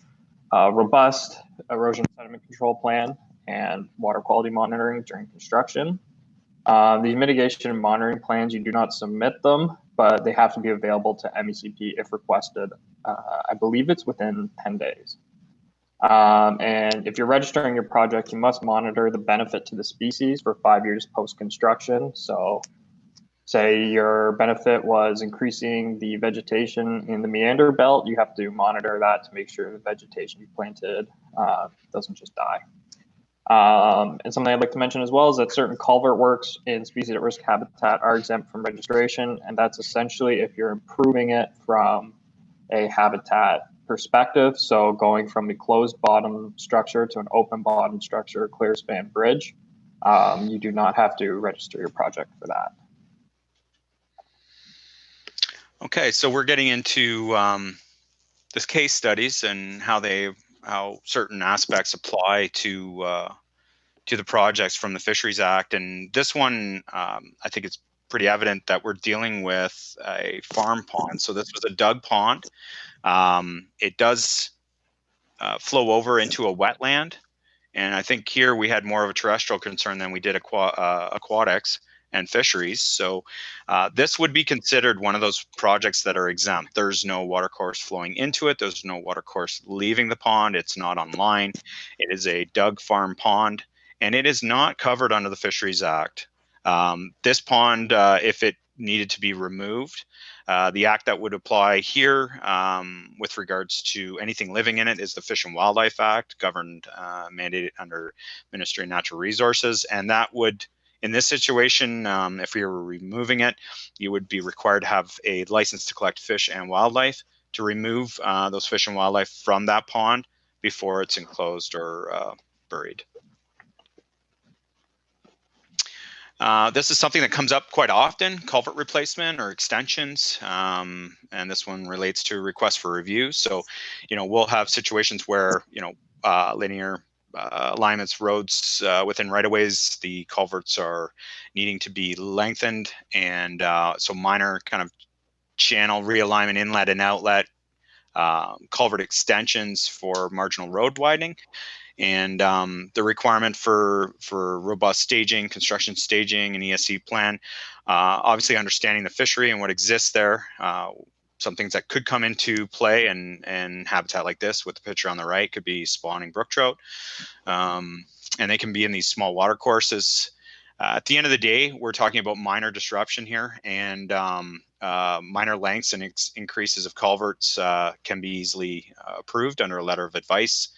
robust erosion sediment control plan and water quality monitoring during construction. These mitigation and monitoring plans, you do not submit them, but they have to be available to MECP if requested. I believe it's within 10 days. And if you're registering your project, you must monitor the benefit to the species for 5 years post-construction. So say your benefit was increasing the vegetation in the meander belt, you have to monitor that to make sure the vegetation you planted doesn't just die. And something I'd like to mention as well is that certain culvert works in species at risk habitat are exempt from registration. And that's essentially if you're improving it from a habitat perspective. So going from a closed bottom structure to an open bottom structure, clear span bridge, you do not have to register your project for that. Okay, so we're getting into this case studies and how certain aspects apply to the projects from the Fisheries Act. And this one, I think it's pretty evident that we're dealing with a farm pond. So this was a dug pond. It does flow over into a wetland. And I think here we had more of a terrestrial concern than we did aquatics and fisheries. So this would be considered one of those projects that are exempt. There's no watercourse flowing into it. There's no watercourse leaving the pond. It's not online. It is a dug farm pond, and it is not covered under the Fisheries Act. This pond, if it needed to be removed, the act that would apply here with regards to anything living in it is the Fish and Wildlife Act, governed, mandated under Ministry of Natural Resources. And that would, in this situation, if we were removing it, you would be required to have a license to collect fish and wildlife to remove those fish and wildlife from that pond before it's enclosed or buried. This is something that comes up quite often, culvert replacement or extensions, and this one relates to requests for review. So, we'll have situations where, linear alignments, roads within right-of-ways, the culverts are needing to be lengthened, and so minor kind of channel realignment, inlet and outlet, culvert extensions for marginal road widening. And the requirement for robust staging, construction staging, and ESC plan, obviously understanding the fishery and what exists there, some things that could come into play and habitat like this with the picture on the right could be spawning brook trout. And they can be in these small water courses. At the end of the day, we're talking about minor disruption here, and minor lengths and increases of culverts can be easily approved under a letter of advice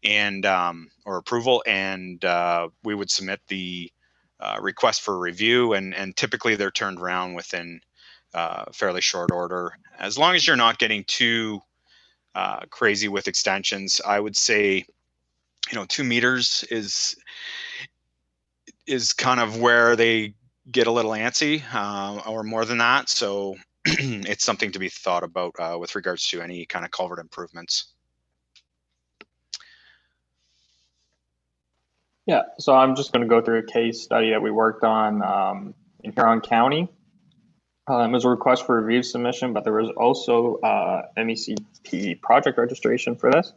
and or approval, and we would submit the request for review, and typically they're turned around within fairly short order. As long as you're not getting too crazy with extensions, I would say, 2 meters is kind of where they get a little antsy, or more than that. So it's something to be thought about with regards to any kind of culvert improvements. Yeah, so I'm just going to go through a case study that we worked on in Huron County. It was a request for review submission, but there was also MECP project registration for this.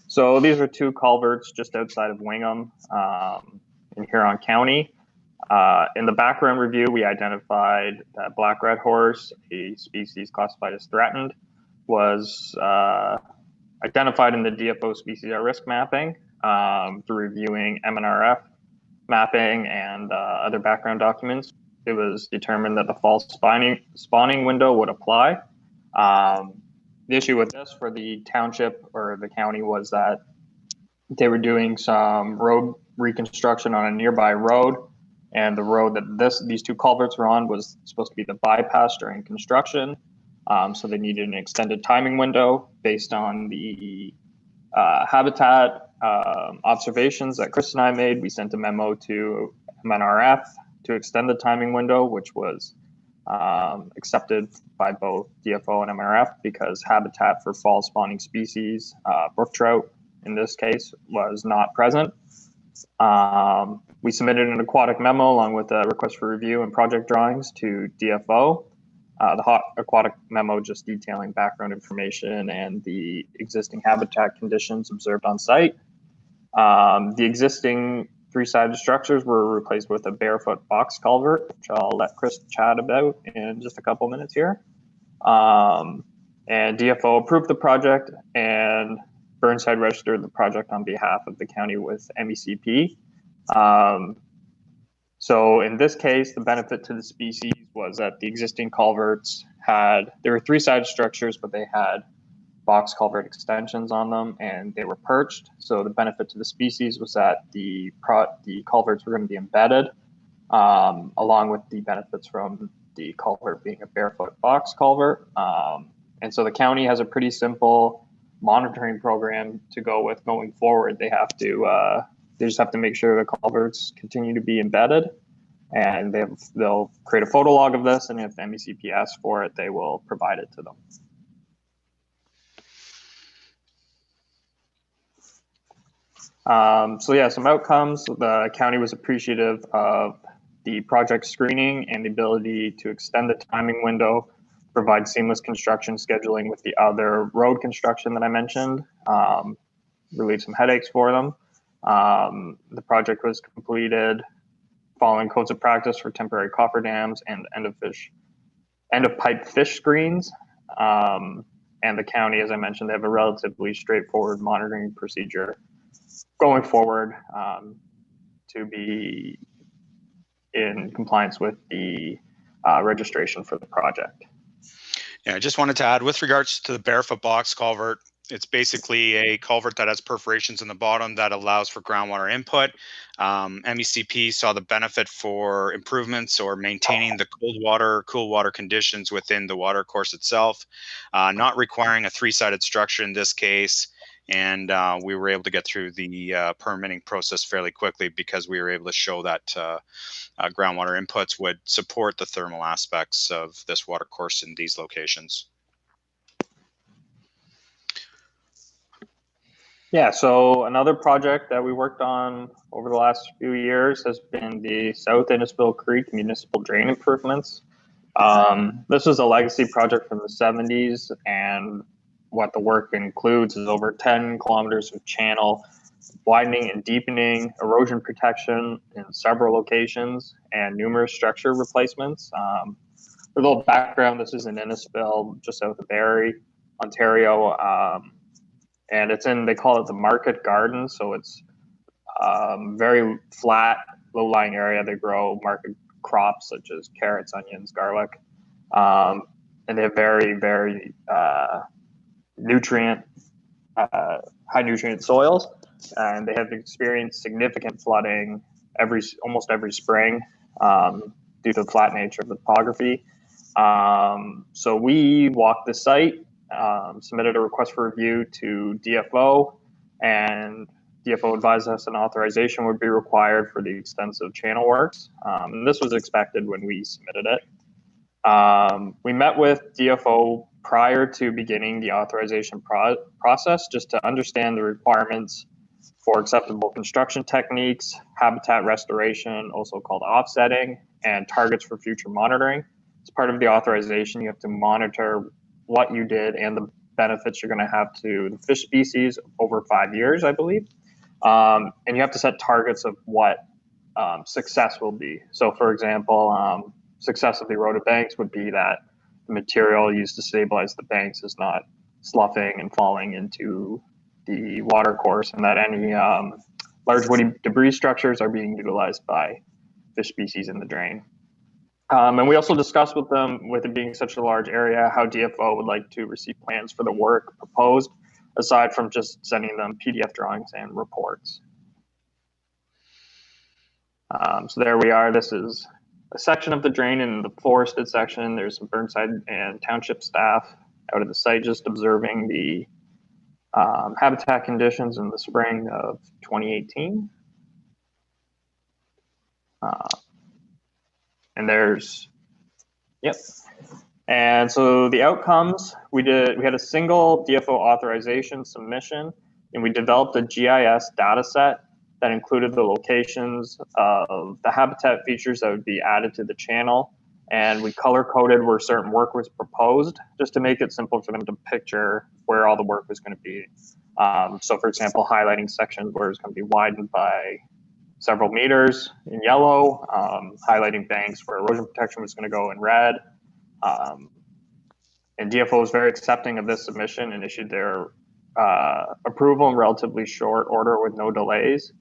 So these are 2 culverts just outside of Wingham in Huron County. In the background review, we identified that black red horse, a species classified as threatened, was identified in the DFO species at risk mapping through reviewing MNRF mapping and other background documents. It was determined that the fall spawning window would apply. The issue with this for the township or the county was that they were doing some road reconstruction on a nearby road, and the road that these 2 culverts were on was supposed to be the bypass during construction. So they needed an extended timing window based on the habitat observations that Chris and I made. We sent a memo to MNRF to extend the timing window, which was accepted by both DFO and MNRF because habitat for fall spawning species, brook trout in this case, was not present. We submitted an aquatic memo along with a request for review and project drawings to DFO. The aquatic memo just detailing background information and the existing habitat conditions observed on site. The existing 3-sided structures were replaced with a barefoot box culvert, which I'll let Chris chat about in just a couple minutes here. And DFO approved the project, and Burnside registered the project on behalf of the county with MECP. So in this case, the benefit to the species was that the existing culverts there were 3-sided structures, but they had box culvert extensions on them, and they were perched. So the benefit to the species was that the culverts were going to be embedded, along with the benefits from the culvert being a barefoot box culvert. And so the county has a pretty simple monitoring program to go with going forward. They just have to make sure the culverts continue to be embedded, and they'll create a photo log of this, and if MECP asks for it, they will provide it to them. Some outcomes. The county was appreciative of the project screening and the ability to extend the timing window, provide seamless construction scheduling with the other road construction that I mentioned, relieve some headaches for them. The project was completed following codes of practice for temporary cofferdams and end of pipe fish screens. And the county, as I mentioned, they have a relatively straightforward monitoring procedure going forward to be in compliance with the registration for the project. Yeah, I just wanted to add with regards to the barefoot box culvert, it's basically a culvert that has perforations in the bottom that allows for groundwater input. MECP saw the benefit for improvements or maintaining the cool water conditions within the water course itself, not requiring a 3-sided structure in this case. And we were able to get through the permitting process fairly quickly because we were able to show that groundwater inputs would support the thermal aspects of this water course in these locations. Yeah, so another project that we worked on over the last few years has been the South Innisfil Creek Municipal Drain Improvements. This is a legacy project from the 70s, and what the work includes is over 10 kilometers of channel widening and deepening, erosion protection in several locations, and numerous structure replacements. a little background, this is in Innisfil, just south of Barrie, Ontario, and it's in, they call it the Market Garden, so it's very flat, low-lying area. They grow market crops such as carrots, onions, garlic, and they have very, very high nutrient soils, and they have experienced significant flooding almost every spring due to the flat nature of the topography. So we walked the site, submitted a request for review to DFO, and DFO advised us an authorization would be required for the extensive channel works. And this was expected when we submitted it. We met with DFO prior to beginning the authorization process just to understand the requirements for acceptable construction techniques, habitat restoration, also called offsetting, and targets for future monitoring. As part of the authorization, you have to monitor what you did and the benefits you're going to have to the fish species over 5 years, I believe. And you have to set targets of what success will be. So, for example, success of the eroded banks would be that the material used to stabilize the banks is not sloughing and falling into the watercourse, and that any large woody debris structures are being utilized by fish species in the drain. And we also discussed with them, with it being such a large area, how DFO would like to receive plans for the work proposed, aside from just sending them PDF drawings and reports. So there we are. This is a section of the drain in the forested section. There's some Burnside and township staff out at the site just observing the habitat conditions in the spring of 2018. And there's, yep. And so the outcomes, we had a single DFO authorization submission, and we developed a GIS data set that included the locations of the habitat features that would be added to the channel. And we color coded where certain work was proposed, just to make it simple for them to picture where all the work was going to be. So for example, highlighting sections where it's going to be widened by several meters in yellow, highlighting banks where erosion protection was going to go in red. And DFO was very accepting of this submission and issued their approval in relatively short order with no delays.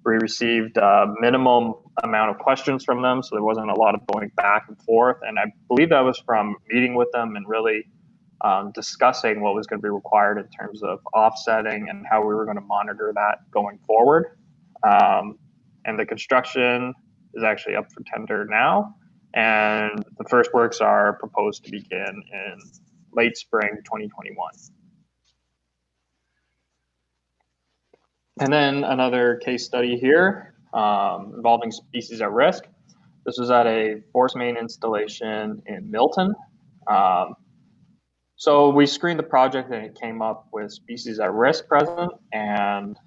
We received a minimum amount of questions from them, so there wasn't a lot of going back and forth. And I believe that was from meeting with them and really discussing what was going to be required in terms of offsetting and how we were going to monitor that going forward. And the construction is actually up for tender now. And the first works are proposed to begin in late spring 2021. And then another case study here involving species at risk. This was at a force main installation in Milton. So we screened the project and it came up with species at risk present, and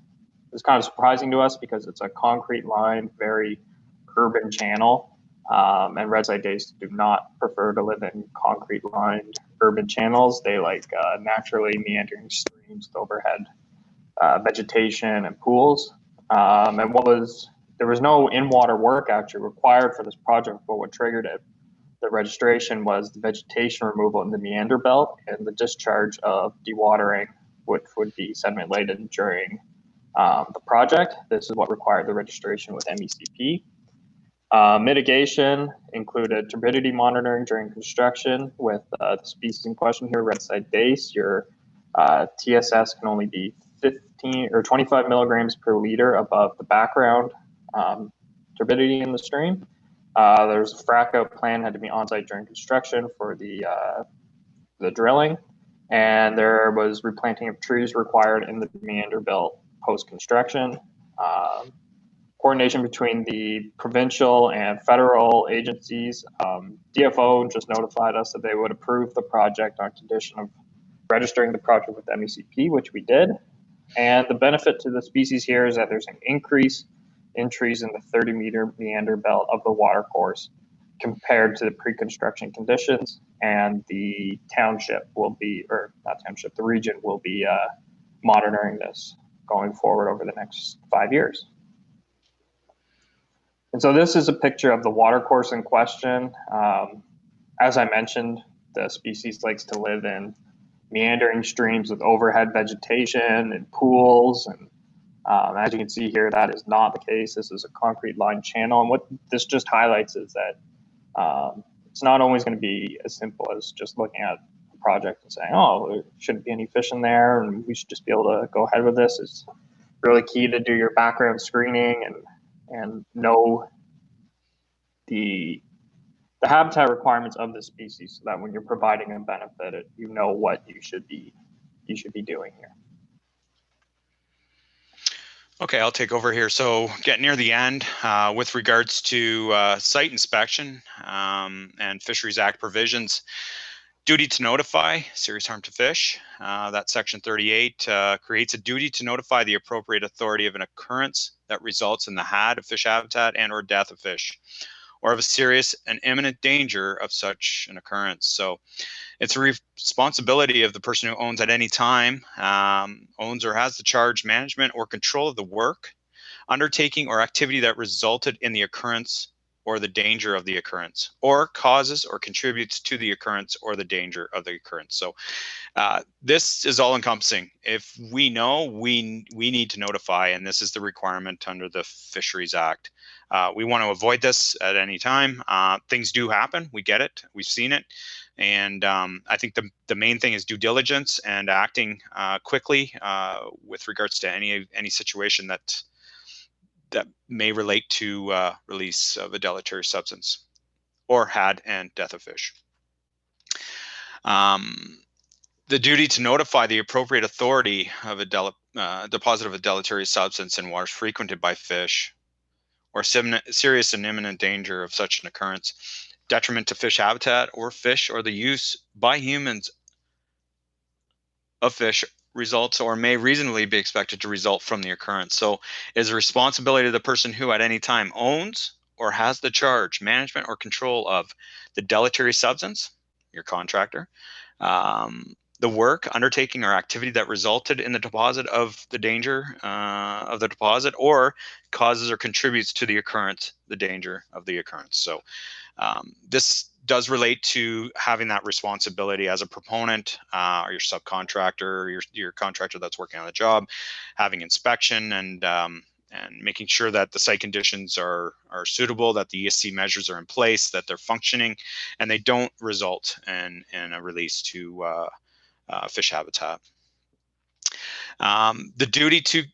it's kind of surprising to us because it's a concrete lined, very urban channel. And red side days do not prefer to live in concrete lined urban channels. They like naturally meandering streams with overhead vegetation and pools. And there was no in-water work actually required for this project, but what triggered it, the registration, was the vegetation removal in the meander belt and the discharge of dewatering, which would be sediment laden during the project. This is what required the registration with MECP. Mitigation included turbidity monitoring during construction with the species in question here, red side dace. Your TSS can only be 15 or 25 milligrams per liter above the background turbidity in the stream. There's a frac out plan had to be on site during construction for the drilling, and there was replanting of trees required in the meander belt post construction. Coordination between the provincial and federal agencies. DFO just notified us that they would approve the project on condition of registering the project with MECP, which we did. And the benefit to the species here is that there's an increase in trees in the 30-meter meander belt of the watercourse compared to the pre-construction conditions. And the township will be, or not township, the region will be monitoring this going forward over the next 5 years. And so this is a picture of the watercourse in question. As I mentioned, the species likes to live in meandering streams with overhead vegetation and pools. And as you can see here, that is not the case. This is a concrete lined channel. And what this just highlights is that it's not always going to be as simple as just looking at a project and saying, oh, there shouldn't be any fish in there and we should just be able to go ahead with this. It's really key to do your background screening and know the habitat requirements of the species, so that when you're providing a benefit, you know what you should be doing here. Okay, I'll take over here. So getting near the end, with regards to site inspection and Fisheries Act provisions, duty to notify serious harm to fish. That section 38 creates a duty to notify the appropriate authority of an occurrence that results in the had of fish habitat and or death of fish, or of a serious and imminent danger of such an occurrence. So it's a responsibility of the person who owns at any time, owns or has the charge, management, or control of the work, undertaking, or activity that resulted in the occurrence or the danger of the occurrence, or causes or contributes to the occurrence or the danger of the occurrence. So this is all encompassing. If we know, we need to notify, and this is the requirement under the Fisheries Act. We want to avoid this at any time. Things do happen. We get it. We've seen it. And I think the main thing is due diligence and acting quickly with regards to any situation that may relate to release of a deleterious substance or had and death of fish. The duty to notify the appropriate authority of a deposit of a deleterious substance in waters frequented by fish, or serious and imminent danger of such an occurrence, detriment to fish habitat or fish, or the use by humans of fish results or may reasonably be expected to result from the occurrence. So it is a responsibility of the person who at any time owns or has the charge, management, or control of the deleterious substance, your contractor, the work, undertaking, or activity that resulted in the deposit of the danger of the deposit, or causes or contributes to the occurrence, the danger of the occurrence. So this does relate to having that responsibility as a proponent, or your subcontractor, or your contractor that's working on the job, having inspection and making sure that the site conditions are suitable, that the ESC measures are in place, that they're functioning, and they don't result in a release to fish habitat. The duty to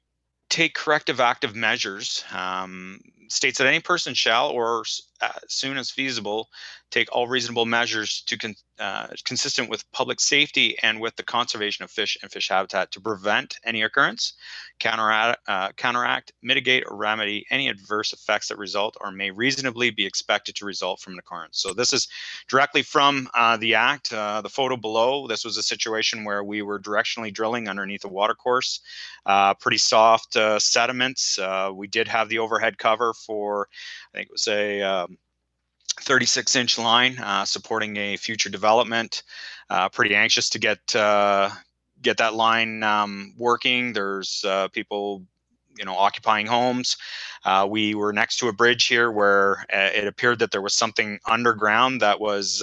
take corrective active measures states that any person shall, or as soon as feasible, take all reasonable measures to consistent with public safety and with the conservation of fish and fish habitat to prevent any occurrence, counteract, mitigate, or remedy any adverse effects that result or may reasonably be expected to result from an occurrence. So this is directly from the Act. The photo below, this was a situation where we were directionally drilling underneath a watercourse, pretty soft sediments. We did have the overhead cover for, I think it was a 36-inch line supporting a future development. Pretty anxious to get that line working. There's people, occupying homes. We were next to a bridge here where it appeared that there was something underground that was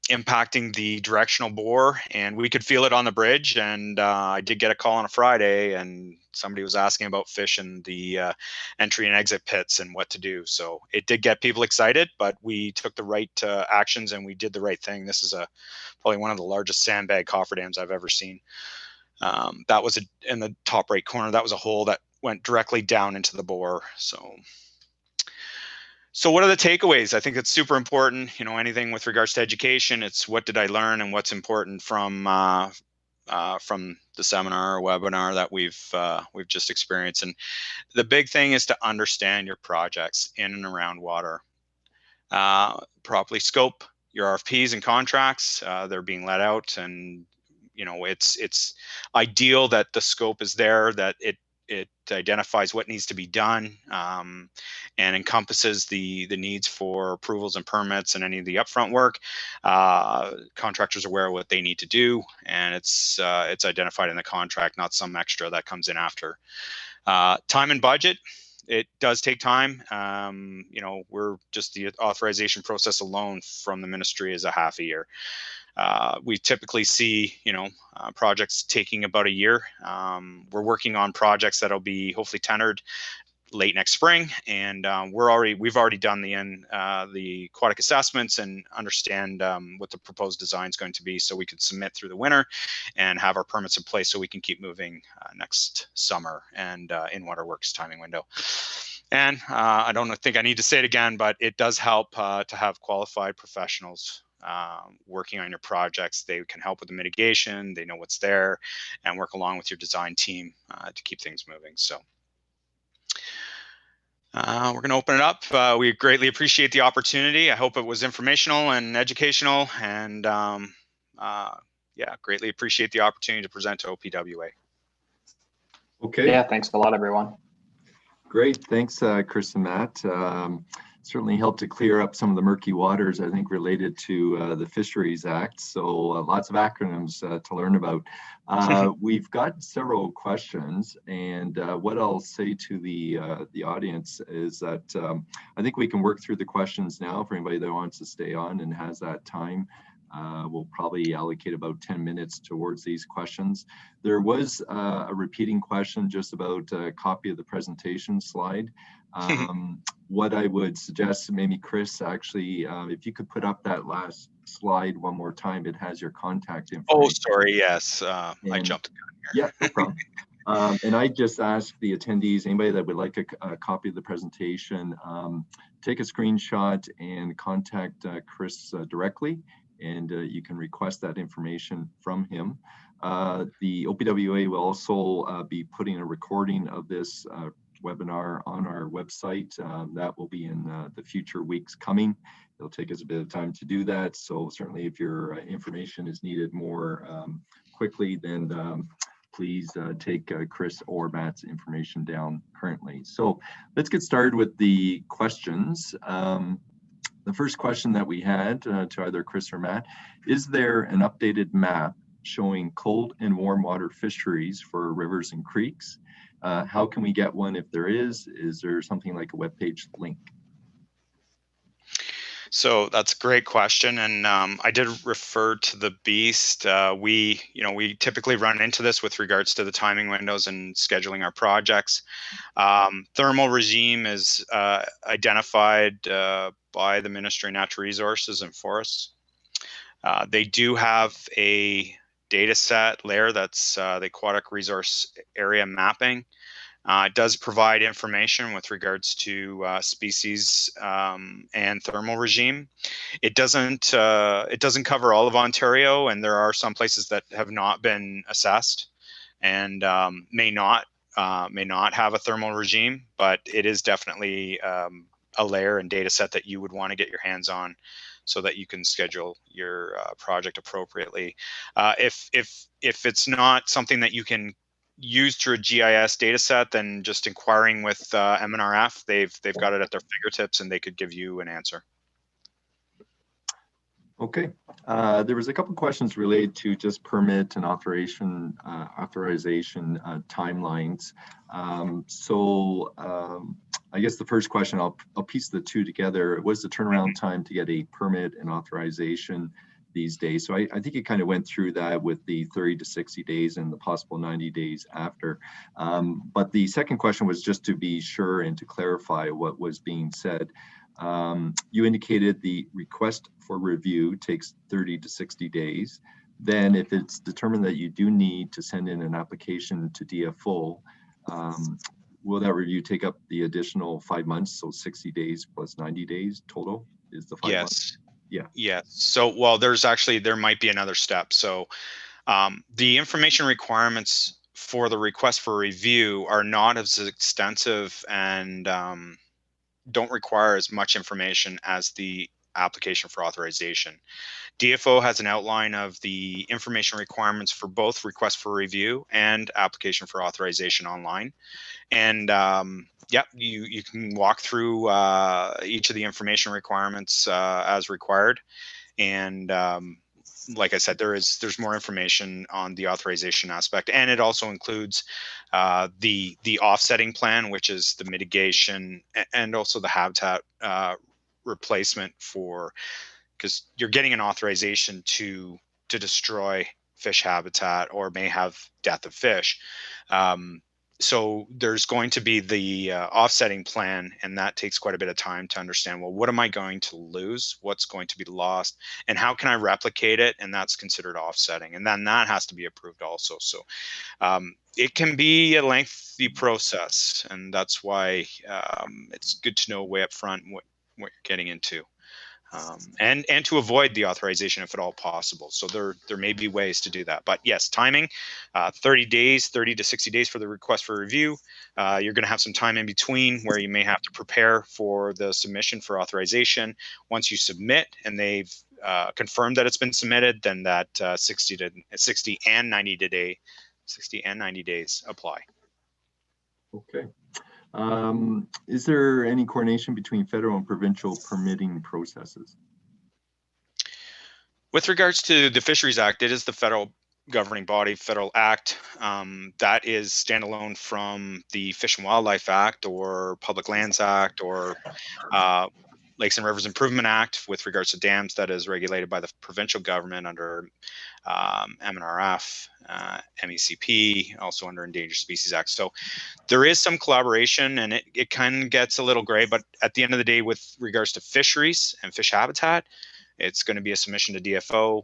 impacting the directional bore, and we could feel it on the bridge. And I did get a call on a Friday, and somebody was asking about fish in the entry and exit pits and what to do. So it did get people excited, but we took the right actions and we did the right thing. This is probably one of the largest sandbag cofferdams I've ever seen. That was in the top right corner. That was a hole that went directly down into the bore. So what are the takeaways? I think it's super important. Anything with regards to education, it's what did I learn and what's important from the seminar or webinar that we've just experienced. And the big thing is to understand your projects in and around water. Properly scope your RFPs and contracts. They're being let out, and it's ideal that the scope is there, that it identifies what needs to be done, and encompasses the needs for approvals and permits and any of the upfront work. Contractors are aware of what they need to do, and it's identified in the contract, not some extra that comes in after. Time and budget. it does take time. We're just the authorization process alone from the ministry is a half a year. We typically see, projects taking about a year. We're working on projects that'll be hopefully tendered late next spring, and we've already done the aquatic assessments and understand what the proposed design is going to be, so we can submit through the winter and have our permits in place so we can keep moving next summer and in waterworks timing window. And I don't think I need to say it again, but it does help to have qualified professionals working on your projects. They can help with the mitigation, they know what's there, and work along with your design team to keep things moving. So we're going to open it up. We greatly appreciate the opportunity. I hope it was informational and educational, and greatly appreciate the opportunity to present to OPWA. Okay. Yeah, thanks a lot, everyone. Great. Thanks, Chris and Matt. Certainly helped to clear up some of the murky waters, I think, related to the Fisheries Act. So lots of acronyms to learn about. We've got several questions, and what I'll say to the audience is that I think we can work through the questions now for anybody that wants to stay on and has that time. We'll probably allocate about 10 minutes towards these questions. There was a repeating question just about a copy of the presentation slide. What I would suggest, maybe Chris, actually, if you could put up that last slide one more time, it has your contact information. Oh, sorry, yes, I jumped. Yeah, no problem. And I just asked the attendees, anybody that would like a copy of the presentation, take a screenshot and contact Chris directly, and you can request that information from him. The OPWA will also be putting a recording of this webinar on our website. That will be in the future weeks coming. It'll take us a bit of time to do that. So certainly if your information is needed more quickly, then please take Chris or Matt's information down currently. So let's get started with the questions. The first question that we had to either Chris or Matt, is there an updated map showing cold and warm water fisheries for rivers and creeks? How can we get one if there is? Is there something like a webpage link? So that's a great question, and I did refer to the Beast. We typically run into this with regards to the timing windows and scheduling our projects. Thermal regime is identified by the Ministry of Natural Resources and Forests. They do have a data set layer that's the aquatic resource area mapping. It does provide information with regards to species and thermal regime. It doesn't cover all of Ontario, and there are some places that have not been assessed and may not have a thermal regime, but it is definitely a layer and data set that you would want to get your hands on so that you can schedule your project appropriately. If it's not something that you can use through a GIS data set, then just inquiring with MNRF, they've got it at their fingertips and they could give you an answer. Okay, there was a couple questions related to just permit and authorization timelines. I guess the first question, I'll piece the two together. What's the turnaround time to get a permit and authorization these days? So I think you kind of went through that with the 30 to 60 days and the possible 90 days after. But the second question was just to be sure and to clarify what was being said. You indicated the request for review takes 30 to 60 days. Then if it's determined that you do need to send in an application to DFO, will that review take up the additional 5 months? So 60 days plus 90 days total is the 5 months? Yeah. Yeah. So, well, there might be another step. So the information requirements for the request for review are not as extensive and don't require as much information as the application for authorization. DFO has an outline of the information requirements for both request for review and application for authorization online. And you can walk through each of the information requirements as required. And like I said, there's more information on the authorization aspect, and it also includes the offsetting plan, which is the mitigation and also the habitat replacement for, because you're getting an authorization to destroy fish habitat or may have death of fish. So there's going to be the offsetting plan, and that takes quite a bit of time to understand, well, what am I going to lose? What's going to be lost? And how can I replicate it? And that's considered offsetting. And then that has to be approved also. So it can be a lengthy process, and that's why it's good to know way up front what you're getting into. And to avoid the authorization if at all possible. So there may be ways to do that. But yes, timing, 30 days, 30 to 60 days for the request for review. You're going to have some time in between where you may have to prepare for the submission for authorization. Once you submit and they've confirmed that it's been submitted, then that 60 and 90 days apply. Okay. Is there any coordination between federal and provincial permitting processes? With regards to the Fisheries Act, it is the federal governing body, federal act, that is standalone from the Fish and Wildlife Act or Public Lands Act or Lakes and Rivers Improvement Act with regards to dams, that is regulated by the provincial government under MNRF, MECP, also under Endangered Species Act. So there is some collaboration, and it kind of gets a little gray, but at the end of the day, with regards to fisheries and fish habitat, it's going to be a submission to DFO.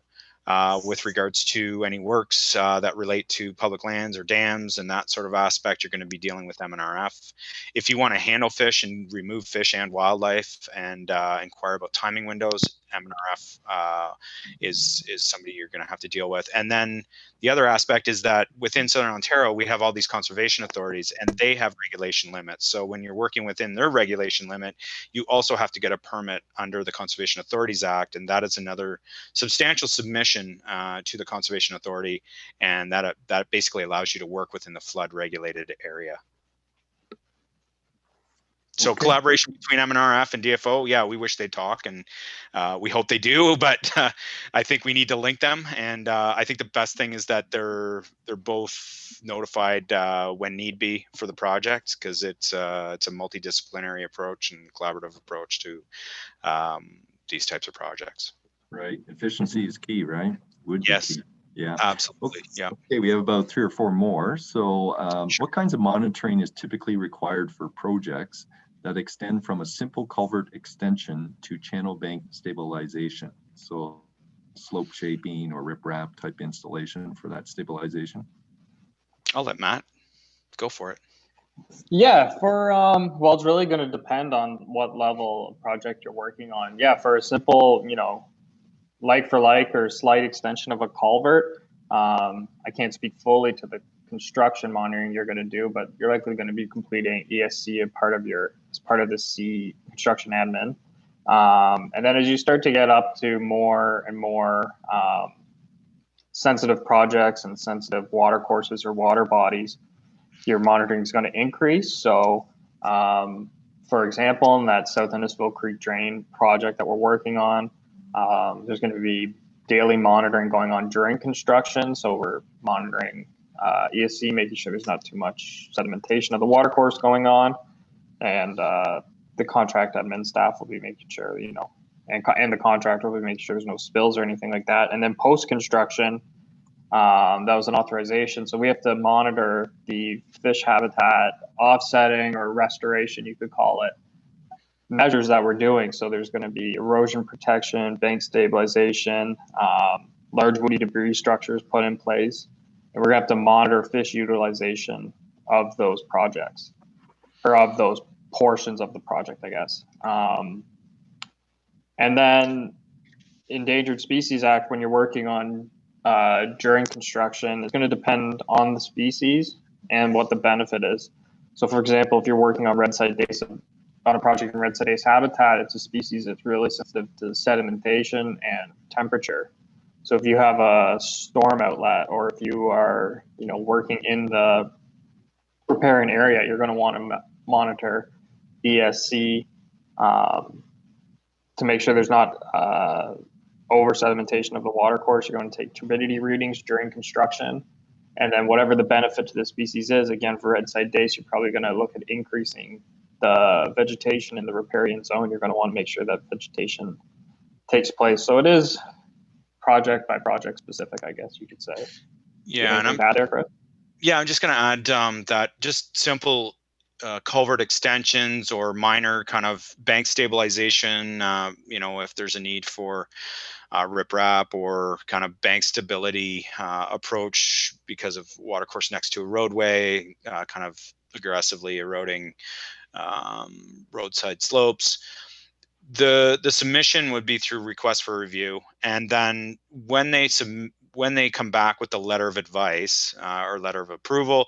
With regards to any works that relate to public lands or dams and that sort of aspect, you're going to be dealing with MNRF. If you want to handle fish and remove fish and wildlife and inquire about timing windows, MNRF is somebody you're going to have to deal with. And then the other aspect is that within Southern Ontario, we have all these conservation authorities, and they have regulation limits. So when you're working within their regulation limit, you also have to get a permit under the Conservation Authorities Act, and that is another substantial submission to the Conservation Authority, and that basically allows you to work within the flood regulated area. So Okay. collaboration between MNRF and DFO, yeah, we wish they'd talk, and we hope they do, but I think we need to link them. And I think the best thing is that they're both notified when need be for the project, because it's a multidisciplinary approach and collaborative approach to these types of projects. Right. Efficiency is key, right? Would be Yes. key. Yeah. Absolutely. Yeah. Okay, we have about 3 or 4 more. So Sure. what kinds of monitoring is typically required for projects that extend from a simple culvert extension to channel bank stabilization? So slope shaping or riprap type installation for that stabilization? I'll let Matt go for it. Yeah, for well, it's really going to depend on what level of project you're working on. Yeah, for a simple, like for like or slight extension of a culvert, I can't speak fully to the construction monitoring you're going to do, but you're likely going to be completing ESC as part of the C construction admin. And then as you start to get up to more and more sensitive projects and sensitive water courses or water bodies, your monitoring is going to increase. So, for example, in that South Innisfil Creek Drain project that we're working on, there's going to be daily monitoring going on during construction. So we're monitoring ESC, making sure there's not too much sedimentation of the water course going on, and the contract admin staff will be making sure, and the contractor will be making sure there's no spills or anything like that. And then post-construction, that was an authorization. So we have to monitor the fish habitat offsetting or restoration, you could call it, measures that we're doing. So there's going to be erosion protection, bank stabilization, large woody debris structures put in place. And we're going to have to monitor fish utilization of those projects, or of those portions of the project, I guess. And then Endangered Species Act, when you're working on during construction, it's going to depend on the species and what the benefit is. So for example, if you're working on red-sided dace, on a project in red-sided dace habitat, it's a species that's really sensitive to sedimentation and temperature. So if you have a storm outlet, or if you are, working in the riparian area, you're going to want to monitor ESC to make sure there's not over sedimentation of the watercourse. You're going to take turbidity readings during construction. And then whatever the benefit to the species is, again, for red side dace, you're probably going to look at increasing the vegetation in the riparian zone. You're going to want to make sure that vegetation takes place. So it is project by project specific, I guess you could say. Yeah, and I'm Chris? Yeah, I'm just going to add that just simple culvert extensions or minor kind of bank stabilization, you know, if there's a need for riprap or kind of bank stability approach because of watercourse next to a roadway, kind of aggressively eroding roadside slopes. The submission would be through request for review, and then when they come back with the letter of advice or letter of approval,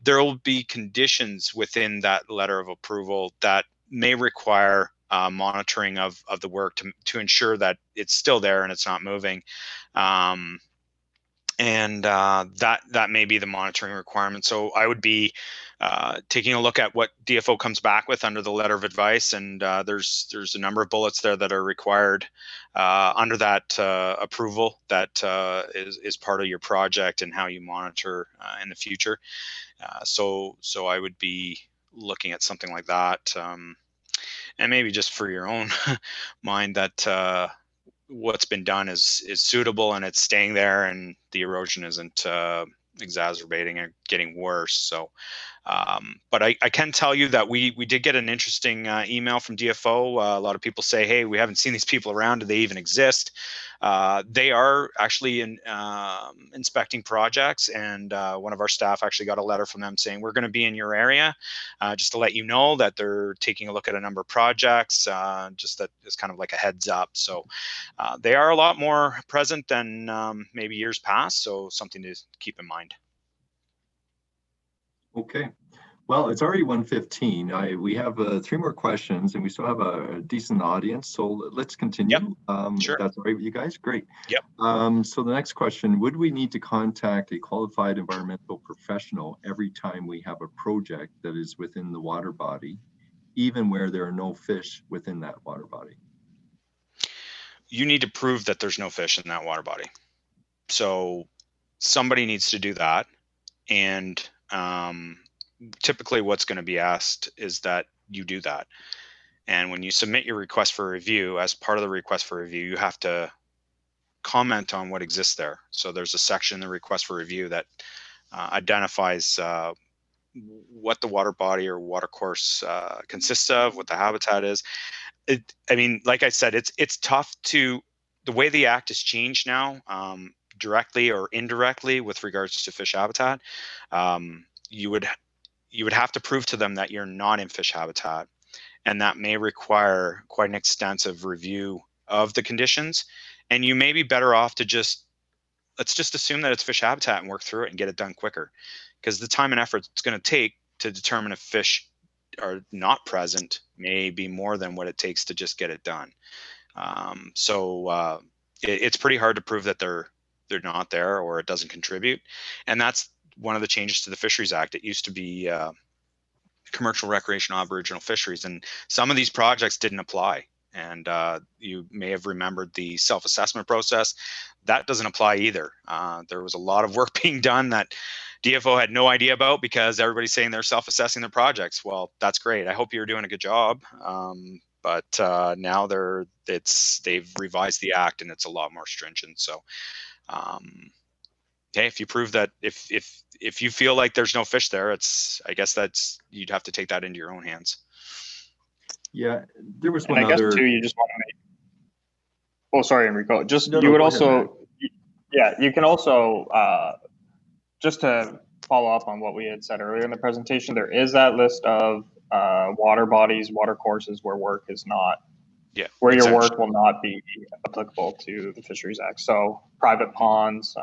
there will be conditions within that letter of approval that may require monitoring of the work to ensure that it's still there and it's not moving. And that may be the monitoring requirement. So I would be taking a look at what DFO comes back with under the letter of advice, and there's a number of bullets there that are required under that approval that is part of your project and how you monitor in the future. So I would be looking at something like that, and maybe just for your own mind that what's been done is suitable and it's staying there and the erosion isn't exacerbating and getting worse. So but I can tell you that we did get an interesting email from DFO. A lot of people say, hey, we haven't seen these people around. Do they even exist? They are actually inspecting projects, and one of our staff actually got a letter from them saying, we're going to be in your area, just to let you know that they're taking a look at a number of projects, just that is kind of like a heads up. So they are a lot more present than maybe years past, so something to keep in mind. Okay. Well, it's already 1:15. We have 3 more questions, and we still have a decent audience. So let's continue. Yep. Sure. If that's all right with you guys? Great. Yep. So the next question, would we need to contact a qualified environmental professional every time we have a project that is within the water body, even where there are no fish within that water body? You need to prove that there's no fish in that water body. So somebody needs to do that. And typically what's going to be asked is that you do that. And when you submit your request for review, as part of the request for review, you have to comment on what exists there. So there's a section in the request for review that identifies what the water body or water course consists of, what the habitat is. I mean, like I said, it's tough to, the way the act has changed now, directly or indirectly with regards to fish habitat, you would have to prove to them that you're not in fish habitat, and that may require quite an extensive review of the conditions. And you may be better off to let's just assume that it's fish habitat and work through it and get it done quicker, because the time and effort it's going to take to determine if fish are not present may be more than what it takes to just get it done. So it's pretty hard to prove that they're not there or it doesn't contribute. And that's one of the changes to the Fisheries Act. It used to be commercial, recreational, Aboriginal fisheries, and some of these projects didn't apply. And you may have remembered the self-assessment process. That doesn't apply either. There was a lot of work being done that DFO had no idea about because everybody's saying they're self-assessing their projects. Well, that's great. I hope you're doing a good job. But now they've revised the act and it's a lot more stringent. So, okay, if you prove that, if you feel like there's no fish there, I guess you'd have to take that into your own hands. Yeah, there was one and I other. guess too, you just want to make. Oh, sorry, Enrico. You would also. Ahead, yeah, you can also just to follow up on what we had said earlier in the presentation. There is that list of water bodies, water courses where work is not. Yeah, where your work will not be applicable to the Fisheries Act. So private ponds,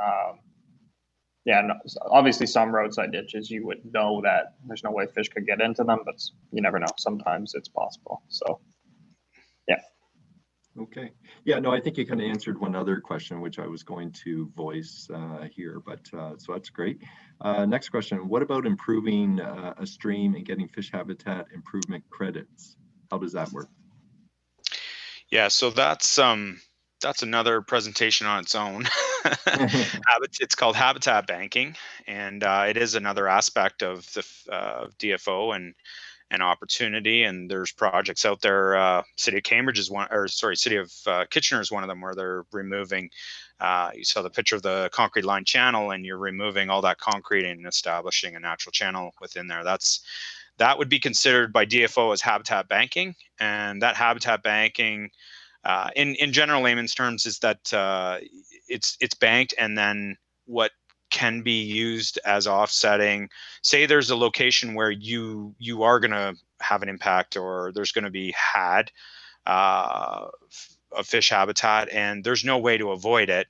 obviously some roadside ditches, you would know that there's no way fish could get into them, but you never know. Sometimes it's possible. So, yeah. Okay. Yeah, no, I think you kind of answered one other question, which I was going to voice here, but so that's great. Next question, what about improving a stream and getting fish habitat improvement credits? How does that work? Yeah, so that's that's another presentation on its own. It's called habitat banking, and it is another aspect of the DFO and opportunity. And there's projects out there. City of Cambridge is one, or sorry, City of Kitchener is one of them, where they're removing. You saw the picture of the concrete line channel, and you're removing all that concrete and establishing a natural channel within there. That would be considered by DFO as habitat banking, and that habitat banking, in general layman's terms, is that it's banked, and then what can be used as offsetting. Say there's a location where you are going to have an impact, or there's going to be a fish habitat, and there's no way to avoid it.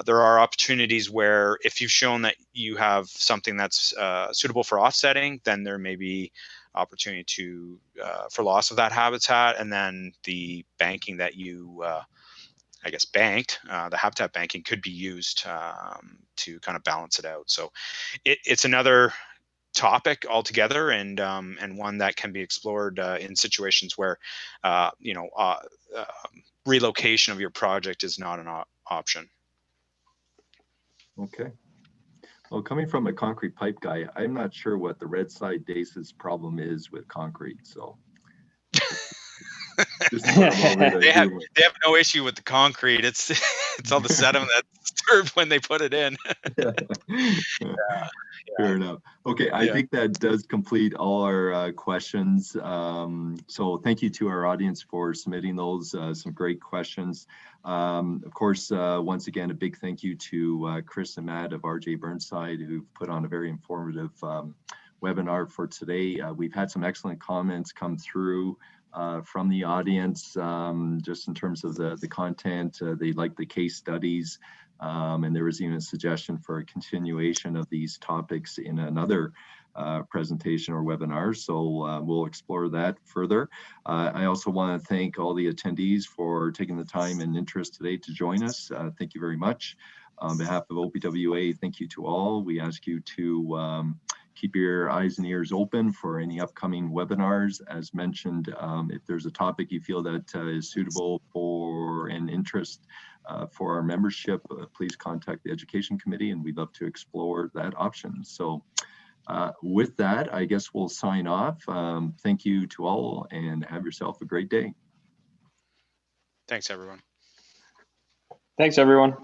There are opportunities where, if you've shown that you have something that's suitable for offsetting, then there may be opportunity to for loss of that habitat, and then the banking that you I guess banked, the habitat banking could be used to kind of balance it out. So it's another topic altogether, and one that can be explored in situations where relocation of your project is not an option. Okay. Well, coming from a concrete pipe guy, I'm not sure what the red side dace's problem is with concrete. So just sort of over They have humor. no issue with the concrete. It's all the sediment that's disturbed when they put it in. Fair enough. Okay, I think that does complete all our questions. So thank you to our audience for submitting those, some great questions. Of course, once again, a big thank you to Chris and Matt of RJ Burnside, who've put on a very informative webinar for today. We've had some excellent comments come through from the audience, just in terms of the content. They like the case studies. And there was even a suggestion for a continuation of these topics in another presentation or webinar. So we'll explore that further. I also want to thank all the attendees for taking the time and interest today to join us. Thank you very much. On behalf of OPWA, thank you to all. We ask you to keep your eyes and ears open for any upcoming webinars. As mentioned, if there's a topic you feel that is suitable for an interest for our membership, please contact the Education Committee, and we'd love to explore that option. So with that, I guess we'll sign off. Thank you to all, and have yourself a great day. Thanks, everyone. Thanks, everyone.